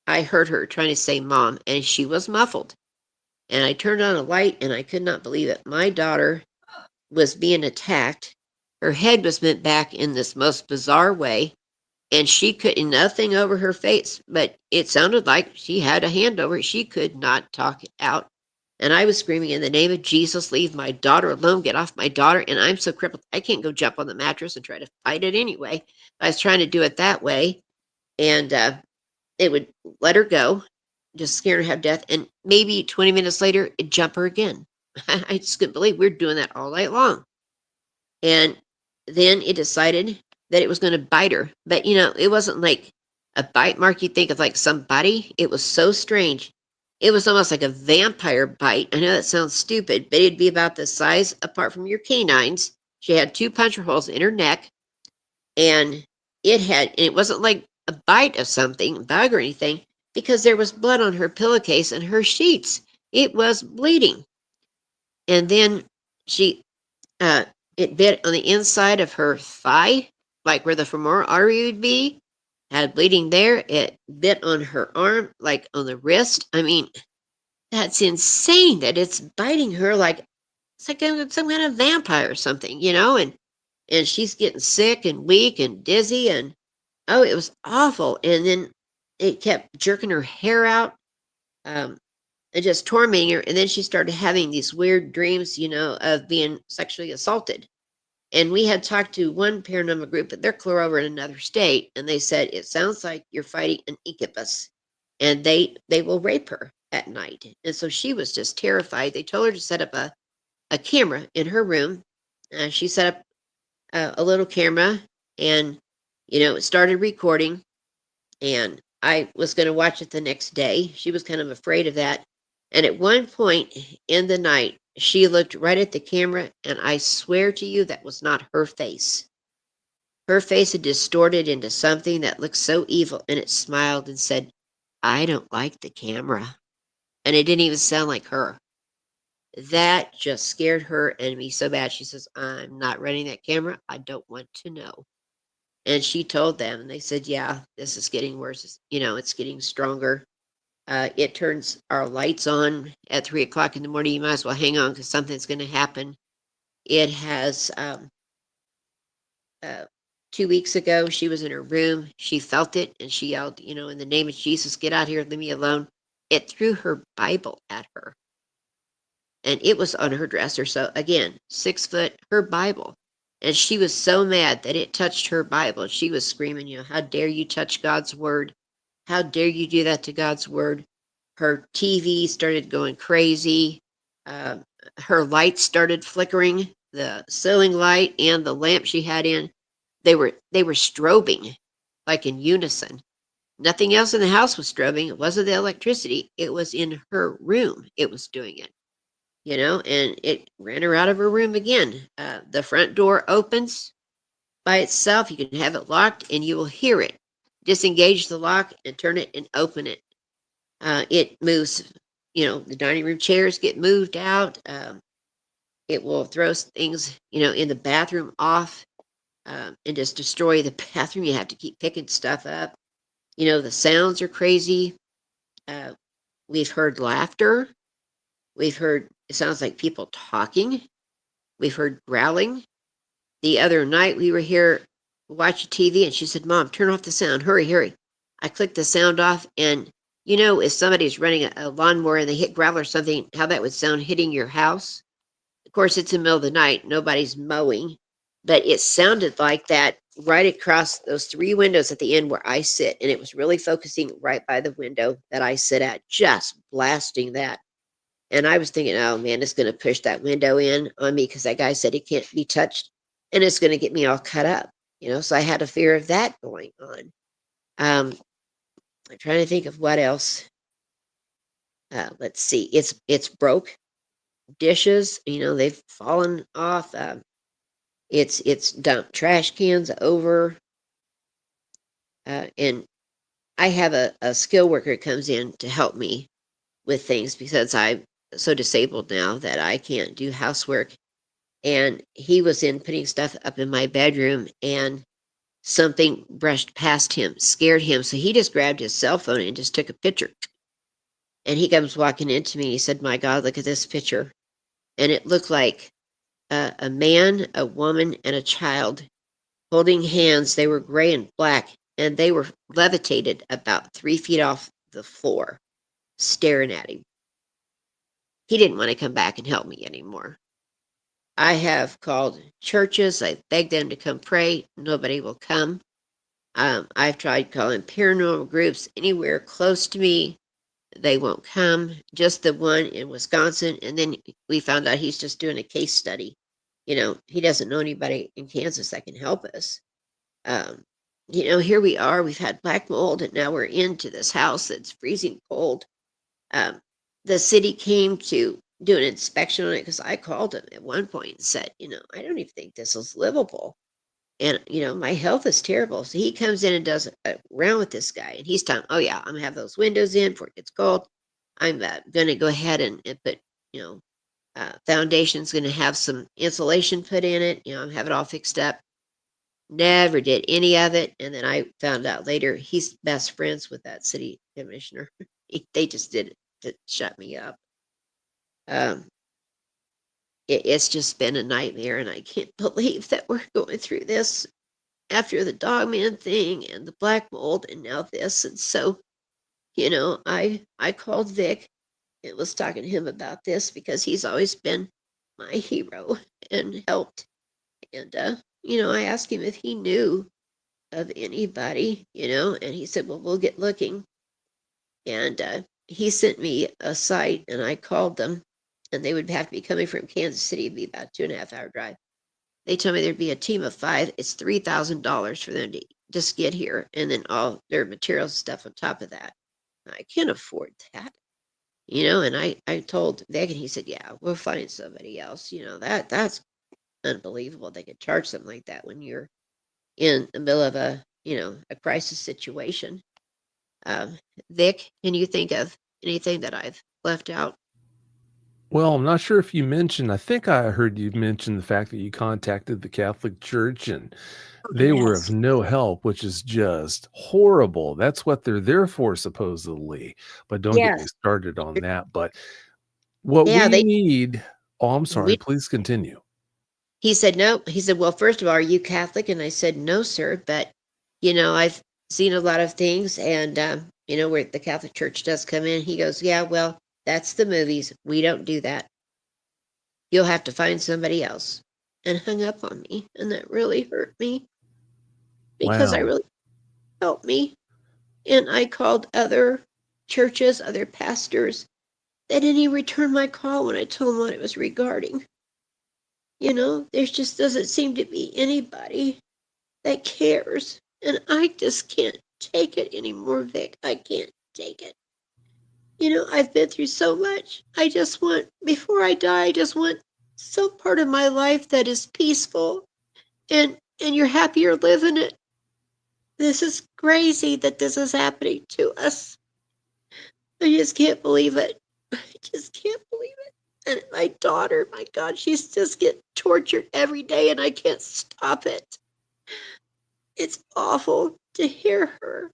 I heard her trying to say mom, and she was muffled. And I turned on a light, and I could not believe it. My daughter was being attacked. Her head was bent back in this most bizarre way, and she could nothing over her face, but it sounded like she had a hand over it. She could not talk it out. And I was screaming, in the name of Jesus, leave my daughter alone, get off my daughter. And I'm so crippled, I can't go jump on the mattress and try to fight it anyway. I was trying to do it that way. And it would let her go, just scare her half death, and maybe 20 minutes later, it'd jump her again. I just couldn't believe we were doing that all night long. And then it decided that it was going to bite her. But, it wasn't like a bite mark you think of like somebody. It was so strange. It was almost like a vampire bite. I know that sounds stupid, but it'd be about the size apart from your canines. She had 2 puncture holes in her neck, and it wasn't like a bite of something, bug or anything, because there was blood on her pillowcase and her sheets. It was bleeding. And then she it bit on the inside of her thigh, like where the femoral artery would be, had bleeding there. It bit on her arm, like on the wrist. I mean, that's insane that it's biting her like it's like some kind of vampire or something, and she's getting sick and weak and dizzy, and oh, it was awful. And then it kept jerking her hair out, um, and just tormenting her. And then she started having these weird dreams, of being sexually assaulted. And we had talked to one paranormal group, but they're clear over in another state, and they said it sounds like you're fighting an incubus, and they will rape her at night. And so she was just terrified. They told her to set up a camera in her room. She set up a little camera, and it started recording. And I was going to watch it the next day. She was kind of afraid of that. And at one point in the night, she looked right at the camera, and I swear to you that was not her face. Her face had distorted into something that looked so evil, and it smiled and said, I don't like the camera. And it didn't even sound like her. That just scared her and me so bad. She says, I'm not running that camera. I don't want to know. And she told them, and they said, yeah, this is getting worse. It's getting stronger. It turns our lights on at 3 o'clock in the morning. You might as well hang on because something's going to happen. It has, 2 weeks ago, she was in her room. She felt it and she yelled, in the name of Jesus, get out here, leave me alone. It threw her Bible at her. And it was on her dresser. So again, 6 foot, her Bible. And she was so mad that it touched her Bible. She was screaming, how dare you touch God's word? How dare you do that to God's word? Her TV started going crazy. Her lights started flickering. The ceiling light and the lamp she had in, they were strobing like in unison. Nothing else in the house was strobing. It wasn't the electricity. It was in her room. It was doing it. And it ran her out of her room again. The front door opens. by itself. You can have it locked and you will hear it. Disengage the lock and turn it and open it. It moves, the dining room chairs get moved out. It will throw things, in the bathroom off, and just destroy the bathroom. You have to keep picking stuff up. The sounds are crazy. Uh, we've heard laughter. It sounds like people talking. We've heard growling. The other night we were here watching TV and she said, Mom, turn off the sound. Hurry, hurry. I clicked the sound off and if somebody's running a lawnmower and they hit gravel or something, how that would sound hitting your house. Of course, it's in the middle of the night. Nobody's mowing, but it sounded like that right across those 3 windows at the end where I sit. And it was really focusing right by the window that I sit at, just blasting that. And I was thinking, oh man, it's going to push that window in on me because that guy said it can't be touched and it's going to get me all cut up, So I had a fear of that going on. I'm trying to think of what else. Let's see. It's broke dishes. They've fallen off. It's dumped trash cans over. And I have a skill worker that comes in to help me with things because I'm so disabled now that I can't do housework. And he was in putting stuff up in my bedroom and something brushed past him, scared him. So he just grabbed his cell phone and just took a picture. And he comes walking into me. He said, My God, look at this picture. And it looked like a man, a woman, and a child holding hands. They were gray and black, and they were levitated about 3 feet off the floor, staring at him. He didn't want to come back and help me anymore. I have called churches. I begged them to come pray. Nobody will come. I've tried calling paranormal groups anywhere close to me. They won't come. Just the one in Wisconsin. And then we found out he's just doing a case study. He doesn't know anybody in Kansas that can help us. Here we are. We've had black mold, and now we're into this house that's freezing cold. The city came to do an inspection on it because I called him at one point and said, I don't even think this is livable. And, my health is terrible. So he comes in and does a round with this guy. And he's telling, oh, yeah, I'm going to have those windows in before it gets cold. I'm going to go ahead and put, foundation's going to have some insulation put in it. I'm having it all fixed up. Never did any of it. And then I found out later he's best friends with that city commissioner. They just did it to shut me up. It's just been a nightmare, and I can't believe that we're going through this after the Dogman thing and the black mold and now this. And so, I called Vic and was talking to him about this because he's always been my hero and helped. And, I asked him if he knew of anybody, and he said, well, we'll get looking. And he sent me a site, and I called them, and they would have to be coming from Kansas City. It'd be about a 2.5-hour drive. They told me there'd be a team of 5. It's $3,000 for them to just get here, and then all their materials stuff on top of that. I can't afford that, And I told Vic, and he said, "Yeah, we'll find somebody else." That's unbelievable. They could charge something like that when you're in the middle of a crisis situation. Vic, can you think of anything that I've left out? Well, I'm not sure if you mentioned, I think I heard you mention the fact that you contacted the Catholic Church and they were of Yes. no help, which is just horrible. That's what they're there for, supposedly. But don't get me Yes. started on that. But what Yeah, we need, oh, I'm sorry, we please continue. he said, "No." He said, "Well, first of all, are you Catholic?" And I said, "No, sir, but I've seen a lot of things and where the Catholic Church does come in." He goes, "Yeah, well, that's the movies. We don't do that. You'll have to find somebody else." And hung up on me, and that really hurt me because I Wow. really helped me. And I called other churches, other pastors. They didn't even return my call when I told them what it was regarding. There just doesn't seem to be anybody that cares. And I just can't take it anymore, Vic. I can't take it. I've been through so much. I just want, before I die, I just want some part of my life that is peaceful and and you're happy you're living it. This is crazy that this is happening to us. I just can't believe it. I just can't believe it. And my daughter, my God, she's just getting tortured every day and I can't stop it. It's awful to hear her.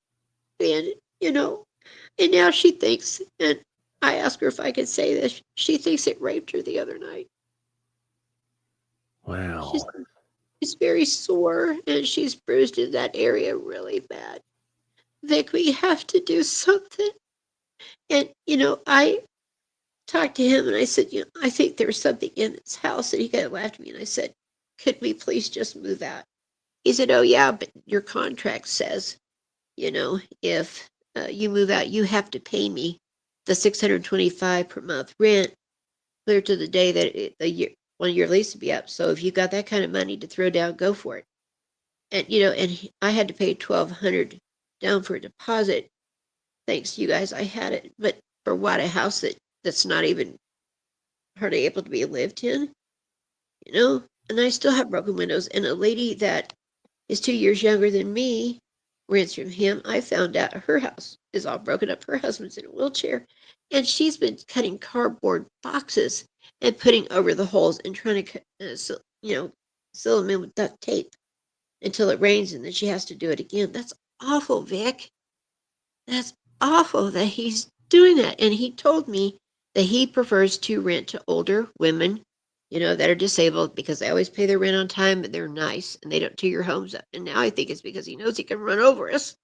And, and now she thinks, and I asked her if I could say this, she thinks it raped her the other night. She's, Wow. she's very sore and she's bruised in that area really bad. Vic, we have to do something. And, I talked to him and I said, I think there's something in this house. And he kind of laughed at me and I said, could we please just move out? He said, oh, yeah, but your contract says, if you move out, you have to pay me the $625 per month rent clear to the day that the year 1 year lease will be up. So if you got that kind of money to throw down, go for it. And I had to pay $1,200 down for a deposit. Thanks to you guys, I had it. But for what, a house that's not even hardly able to be lived in, And I still have broken windows. And a lady that is 2 years younger than me rents from him. I found out her house is all broken up. Her husband's in a wheelchair, and she's been cutting cardboard boxes and putting over the holes and trying to, seal them in with duct tape until it rains, and then she has to do it again. That's awful, Vic. That's awful that he's doing that. And he told me that he prefers to rent to older women, that are disabled because they always pay their rent on time and they're nice and they don't tear your homes up. And now I think it's because he knows he can run over us.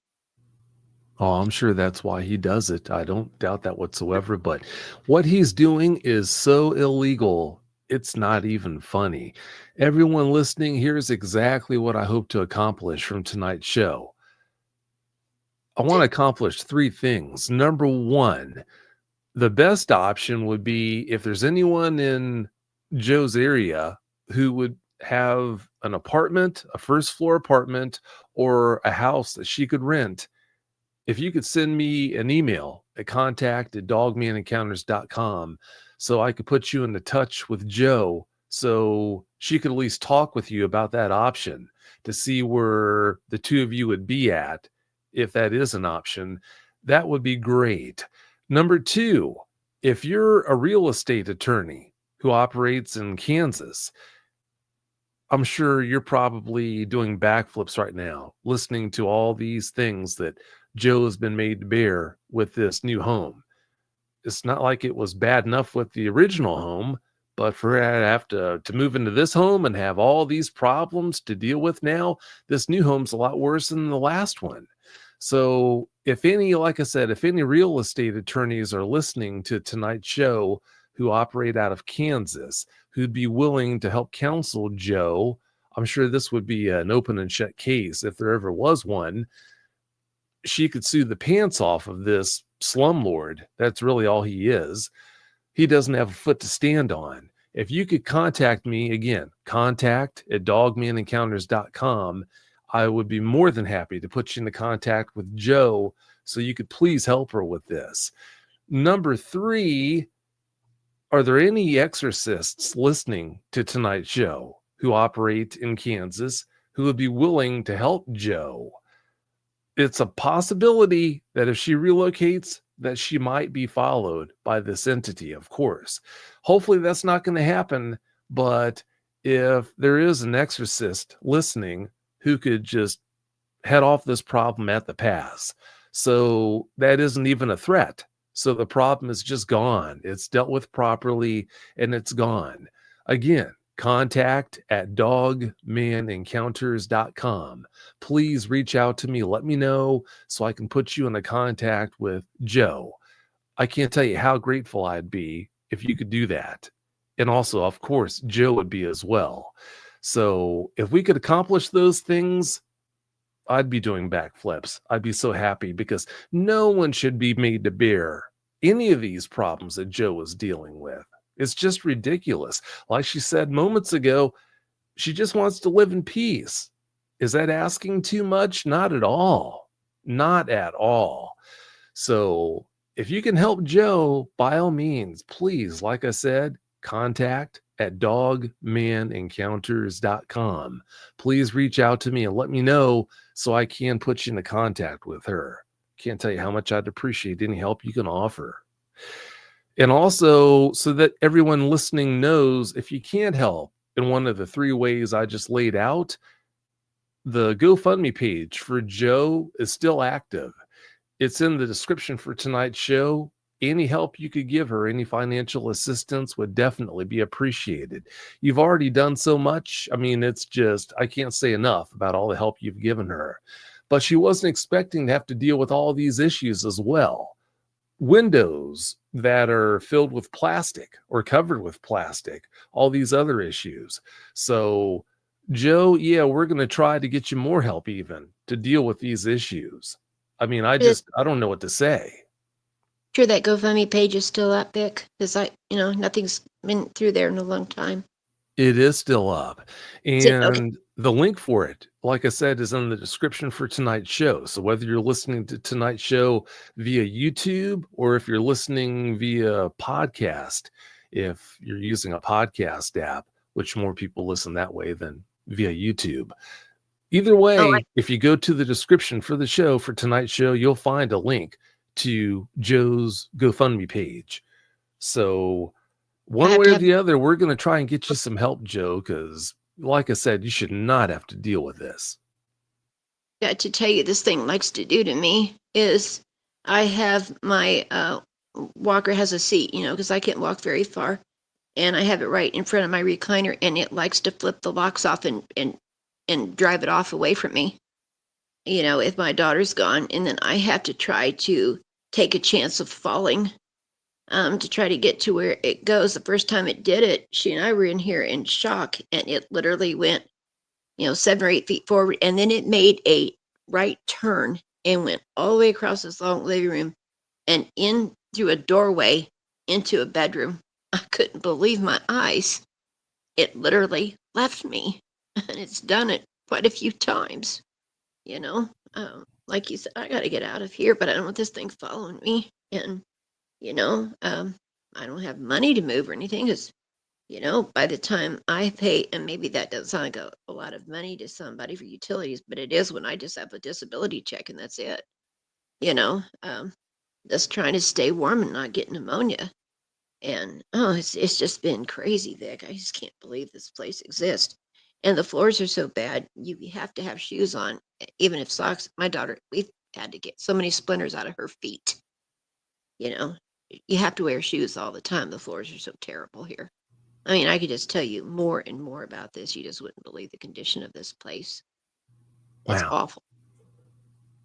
Oh, I'm sure that's why he does it. I don't doubt that whatsoever. But what he's doing is so illegal, it's not even funny. Everyone listening, here's exactly what I hope to accomplish from tonight's show. I want to accomplish 3 things. Number 1, the best option would be if there's anyone in Joe's area who would have an apartment, a first floor apartment, or a house that she could rent. If you could send me an email at contact@dogmanencounters.com so I could put you into touch with Joe so she could at least talk with you about that option to see where the two of you would be at, if that is an option, that would be great. Number 2, if you're a real estate attorney who operates in Kansas, I'm sure you're probably doing backflips right now, listening to all these things that Joe has been made to bear with this new home. It's not like it was bad enough with the original home, but for her to have to move into this home and have all these problems to deal with now, this new home's a lot worse than the last one. So if any, like I said, if any real estate attorneys are listening to tonight's show who operate out of Kansas, who'd be willing to help counsel Joe, I'm sure this would be an open and shut case if there ever was one. She could sue the pants off of this slumlord. That's really all he is. He doesn't have a foot to stand on. If you could contact me, again, contact@dogmanencounters.com, I would be more than happy to put you into contact with Joe so you could please help her with this. Number 3, are there any exorcists listening to tonight's show who operate in Kansas who would be willing to help Joe? It's a possibility that if she relocates, that she might be followed by this entity, of course. Hopefully that's not going to happen, but if there is an exorcist listening who could just head off this problem at the pass, so that isn't even a threat. So the problem is just gone. It's dealt with properly and it's gone. Again, contact@dogmanencounters.com. Please reach out to me. Let me know so I can put you into contact with Joe. I can't tell you how grateful I'd be if you could do that. And also, of course, Joe would be as well. So if we could accomplish those things, I'd be doing backflips. I'd be so happy because no one should be made to bear any of these problems that Joe is dealing with. It's just ridiculous. Like she said moments ago, she just wants to live in peace. Is that asking too much? Not at all. Not at all. So if you can help Joe, by all means, please, like I said, contact at dogmanencounters.com. Please reach out to me and let me know so I can put you into contact with her. Can't tell you how much I'd appreciate any help you can offer. And also, so that everyone listening knows, if you can't help in one of the 3 ways I just laid out, the GoFundMe page for Joe is still active. It's in the description for tonight's show. Any help you could give her, any financial assistance would definitely be appreciated. You've already done so much. I mean, it's just, I can't say enough about all the help you've given her. But she wasn't expecting to have to deal with all these issues as well. Windows that are filled with plastic or covered with plastic, all these other issues. So, Joe, yeah, we're going to try to get you more help even to deal with these issues. I mean, I don't know what to say. Sure that GoFundMe page is still up, Vic, because nothing's been through there in a long time. It is still up. Is it? Okay. And the link for it, like I said, is in the description for tonight's show. So whether you're listening to tonight's show via YouTube or if you're listening via podcast, if you're using a podcast app, which more people listen that way than via YouTube. Either way, if you go to the description for the show for tonight's show, you'll find a link to Joe's GoFundMe page. So one way or the other, we're going to try and get you some help, Joe, because like I said, you should not have to deal with this. Yeah, to tell you, this thing likes to do to me is I have my walker has a seat, because I can't walk very far. And I have it right in front of my recliner, and it likes to flip the locks off and drive it off away from me, if my daughter's gone. And then I have to try to take a chance of falling to try to get to where it goes. The first time it did it, she and I were in here in shock, and it literally went, 7 or 8 feet forward, and then it made a right turn and went all the way across this long living room and in through a doorway into a bedroom. I couldn't believe my eyes. It literally left me, and it's done it quite a few times. Like you said, I got to get out of here, but I don't want this thing following me. And I don't have money to move or anything because, by the time I pay, and maybe that doesn't sound like a lot of money to somebody for utilities, but it is when I just have a disability check and that's it. Just trying to stay warm and not get pneumonia. And it's just been crazy, Vic. I just can't believe this place exists. And the floors are so bad, you have to have shoes on, even if socks. My daughter, we've had to get so many splinters out of her feet. You have to wear shoes all the time. The floors are so terrible here. I mean, I could just tell you more and more about this. You just wouldn't believe the condition of this place. It's awful.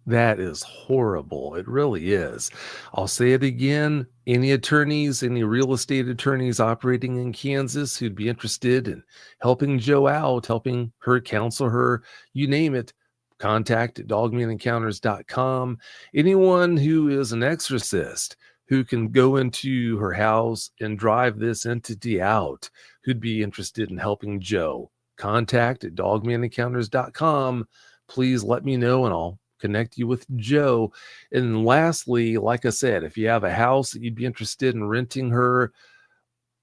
That is horrible. It really is. I'll say it again. Any attorneys, any real estate attorneys operating in Kansas who'd be interested in helping Joe out, helping her, counsel her, you name it, contact at dogmanencounters.com. Anyone who is an exorcist who can go into her house and drive this entity out, who'd be interested in helping Joe, contact at dogmanencounters.com. Please let me know and I'll connect you with Joe. And lastly, like I said, if you have a house that you'd be interested in renting her,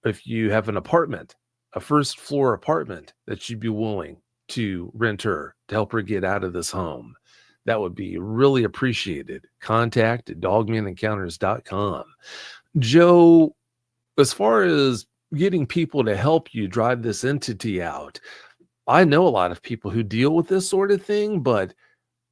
if you have an apartment, a first floor apartment that you'd be willing to rent her to help her get out of this home, that would be really appreciated. Contact at dogmanencounters.com. Joe, as far as getting people to help you drive this entity out, I know a lot of people who deal with this sort of thing, but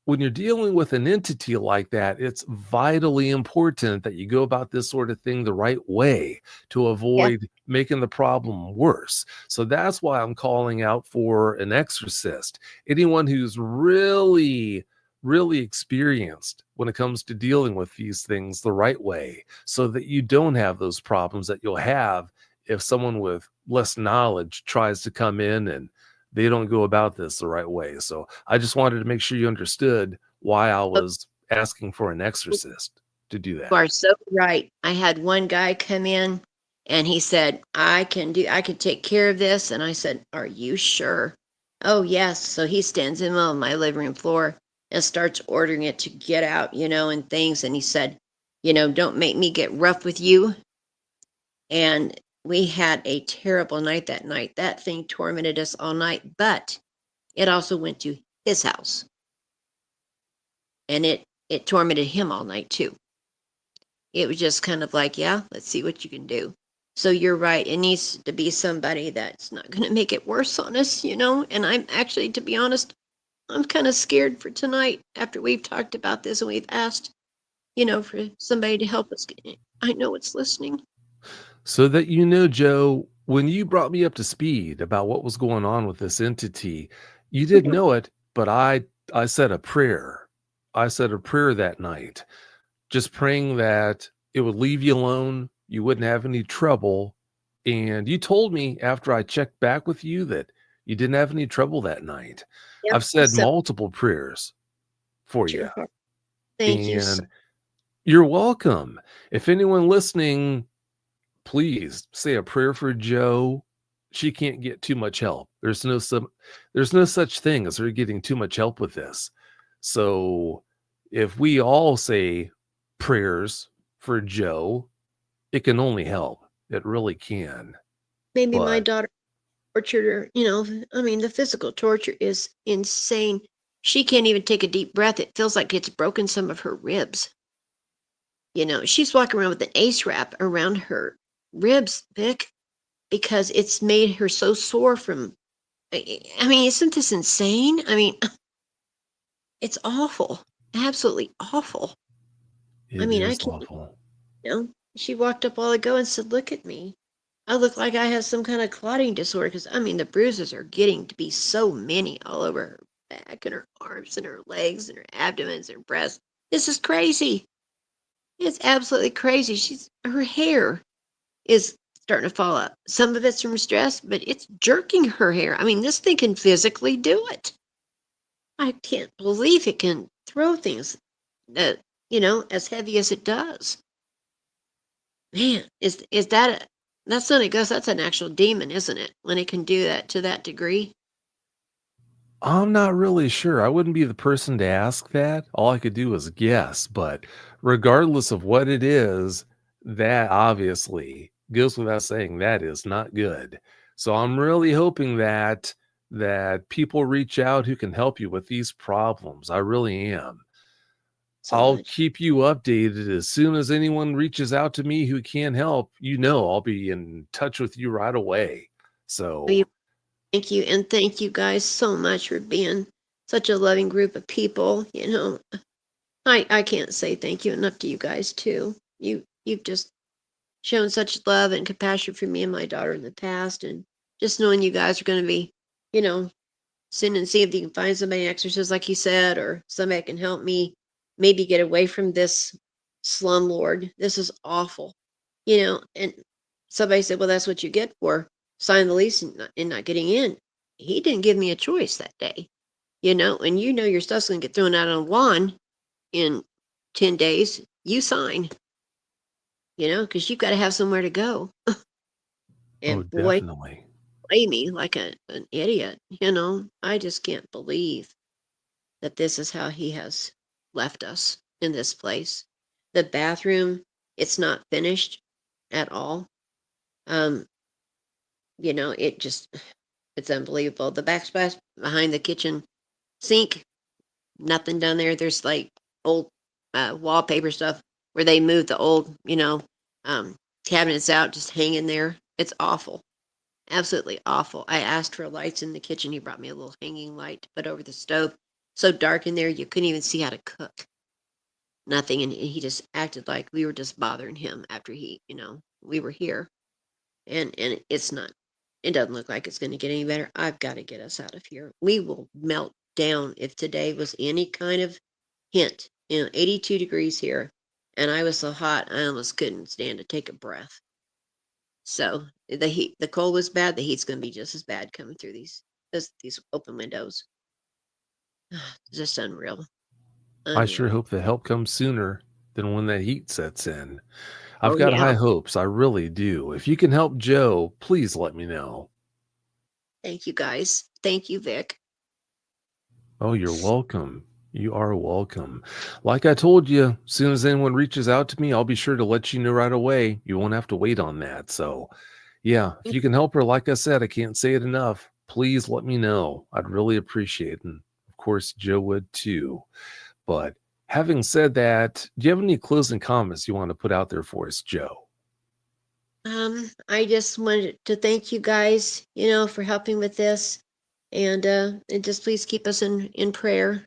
when you're dealing with an entity like that, it's vitally important that you go about this sort of thing the right way to avoid making the problem worse. So that's why I'm calling out for an exorcist. Anyone who's really, really experienced when it comes to dealing with these things the right way so that you don't have those problems that you'll have if someone with less knowledge tries to come in and they don't go about this the right way. So I just wanted to make sure you understood why I was asking for an exorcist to do that. You are so right. I had one guy come in and he said, I can take care of this. And I said, are you sure? Oh, yes. So he stands in on my living room floor and starts ordering it to get out, and things. And he said, don't make me get rough with you. And we had a terrible night that night. That thing tormented us all night, but it also went to his house, and it tormented him all night too. It was just kind of like, yeah, let's see what you can do. So you're right. It needs to be somebody that's not going to make it worse on us, you know? And I'm actually, to be honest, I'm kind of scared for tonight after we've talked about this and we've asked, you know, for somebody to help us. I know it's listening. So that you know, Joe, when you brought me up to speed about what was going on with this entity, you didn't know it, but I said a prayer. I said a prayer that night, just praying that it would leave you alone, you wouldn't have any trouble. And you told me after I checked back with you that you didn't have any trouble that night. Yep. I've said So, multiple prayers for you, your heart. Thank you so and you're welcome. If anyone listening, please say a prayer for Joe. She can't get too much help. There's no such thing as her getting too much help with this. So if we all say prayers for Joe, it can only help. It really can. maybe my But daughter tortured her, you know, I mean, the physical torture is insane. She can't even take a deep breath. It feels like it's broken some of her ribs. You know, she's walking around with an ace wrap around her ribs, Vic, because it's made her so sore from. I mean, isn't this insane? I mean, it's awful, absolutely awful. I it mean, I is can't. awful. You know, she walked up a while ago and said, "Look at me. I look like I have some kind of clotting disorder." Because I mean, the bruises are getting to be so many all over her back and her arms and her legs and her abdomens and her breasts. This is crazy. It's absolutely crazy. Her hair is starting to fall out. Some of it's from stress, but it's jerking her hair. I mean, this thing can physically do it. I can't believe it can throw things that, you know, as heavy as it does. Man, is that that's not a ghost, that's an actual demon, isn't it? When it can do that to that degree. I'm not really sure. I wouldn't be the person to ask that. All I could do was guess. But regardless of what it is, that obviously goes without saying that is not good. So I'm really hoping that people reach out who can help you with these problems. I really am. So I'll much. keep you updated as soon as anyone reaches out to me who can help. You know, I'll be in touch with you right away. We So thank you and thank you guys so much for being such a loving group of people. You know, I can't say thank you enough to you guys too. You've just shown such love and compassion for me and my daughter in the past, and just knowing you guys are going to be, you know, send and see if you can find somebody exorcist like you said, or somebody that can help me maybe get away from this slumlord. This is awful, you know. And somebody said, well, that's what you get for signing the lease and not getting in. He didn't give me a choice that day, you know. And you know your stuff's going to get thrown out on the lawn in 10 days. You sign, you know, because you've got to have somewhere to go. oh, And boy, definitely. play me like an idiot, you know. I just can't believe that this is how he has left us in this place. The bathroom, it's not finished at all. Um, you know, it's unbelievable. The backsplash behind the kitchen sink, nothing down there. There's like old wallpaper stuff where they moved the old, you know, um, cabinets out, just hanging there. It's awful. Absolutely awful. I asked for lights in the kitchen. He brought me a little hanging light to put over the stove. So dark in there, you couldn't even see how to cook. Nothing. And he just acted like we were just bothering him after you know, we were here. And it's not. It doesn't look like it's going to get any better. I've got to get us out of here. We will melt down if today was any kind of hint. You know, 82 degrees here, and I was so hot I almost couldn't stand to take a breath. So the cold was bad. The heat's going to be just as bad coming through these open windows. It's just unreal, I sure unreal. hope the help comes sooner than when that heat sets in. I've Oh got yeah, high hopes. I really do. If you can help Joe, please let me know. thank you guys. Thank you, Vic. Oh, you're welcome. You are welcome. Like I told you, as soon as anyone reaches out to me, I'll be sure to let you know right away. You won't have to wait on that. So, Yeah, if you can help her, like I said, I can't say it enough. Please let me know. I'd really appreciate it. And of course, Joe would too. But having said that, do you have any closing comments you want to put out there for us, Joe? I just wanted to thank you guys, for helping with this, and just please keep us in prayer.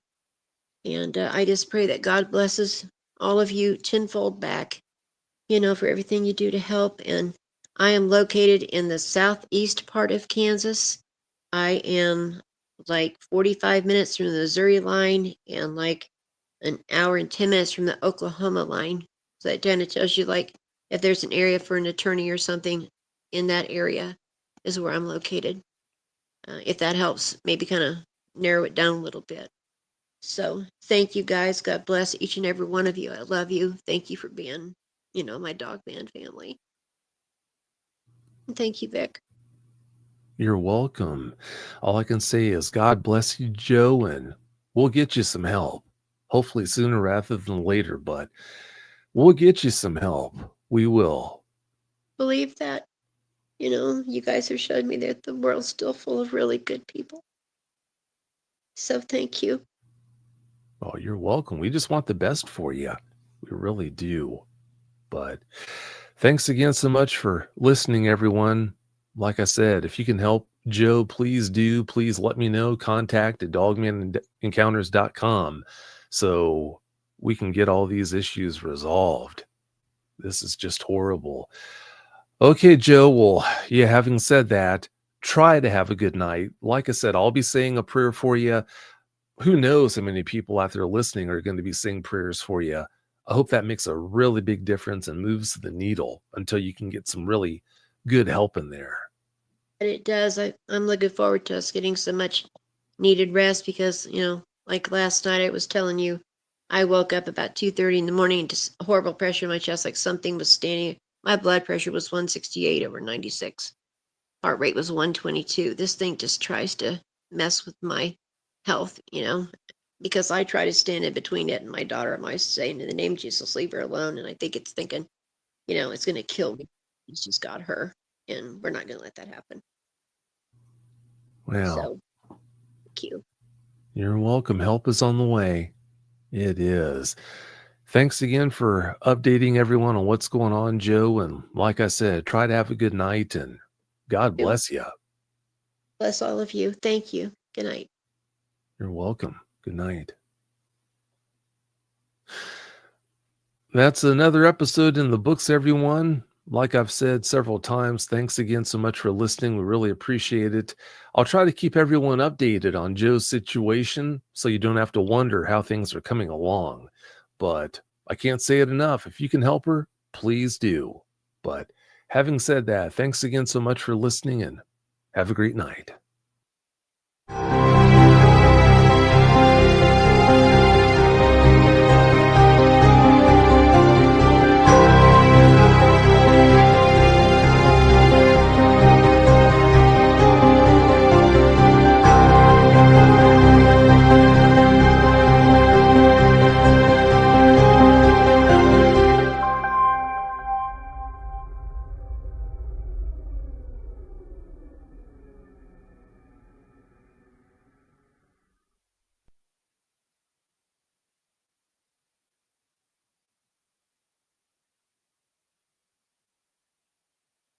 And I just pray that God blesses all of you tenfold back, for everything you do to help. And I am located in the southeast part of Kansas. I am like 45 minutes from the Missouri line and like an hour and 10 minutes from the Oklahoma line. So that kind of tells you, like, if there's an area for an attorney or something in that area, is where I'm located. If that helps, maybe kind of narrow it down a little bit. So thank you guys. God bless each and every one of you. I love you. Thank you for being, my Dogman family. And thank you, Vic. You're welcome. All I can say is God bless you, Joe, and we'll get you some help. Hopefully sooner rather than later, but we'll get you some help. We will. Believe that, you guys have showed me that the world's still full of really good people. So thank you. Oh, you're welcome. We just want the best for you. We really do. But thanks again so much for listening, everyone. Like I said, if you can help Joe, please do. Please let me know. Contact at dogmanencounters.com so we can get all these issues resolved. This is just horrible. Okay, Joe. Well, yeah, having said that, try to have a good night. Like I said, I'll be saying a prayer for you. Who knows how many people out there listening are going to be saying prayers for you. I hope that makes a really big difference and moves the needle until you can get some really good help in there. And it does. I'm looking forward to us getting so much needed rest because, like last night I was telling you, I woke up about 2:30 in the morning and just horrible pressure in my chest, like something was standing. My blood pressure was 168 over 96. Heart rate was 122. This thing just tries to mess with my health, because I try to stand in between it and my daughter. I'm always saying, in the name of Jesus, leave her alone. And I think it's thinking, it's going to kill me. It's just got her. And we're not going to let that happen. Well, So, thank you. you're welcome. Help is on the way. It is. Thanks again for updating everyone on what's going on, Joe. And like I said, try to have a good night and God bless you. Bless all of you. Thank you. Good night. You're welcome. Good night. That's another episode in the books, everyone. Like I've said several times, thanks again so much for listening. We really appreciate it. I'll try to keep everyone updated on Joe's situation so you don't have to wonder how things are coming along. But I can't say it enough. If you can help her, please do. But having said that, thanks again so much for listening and have a great night.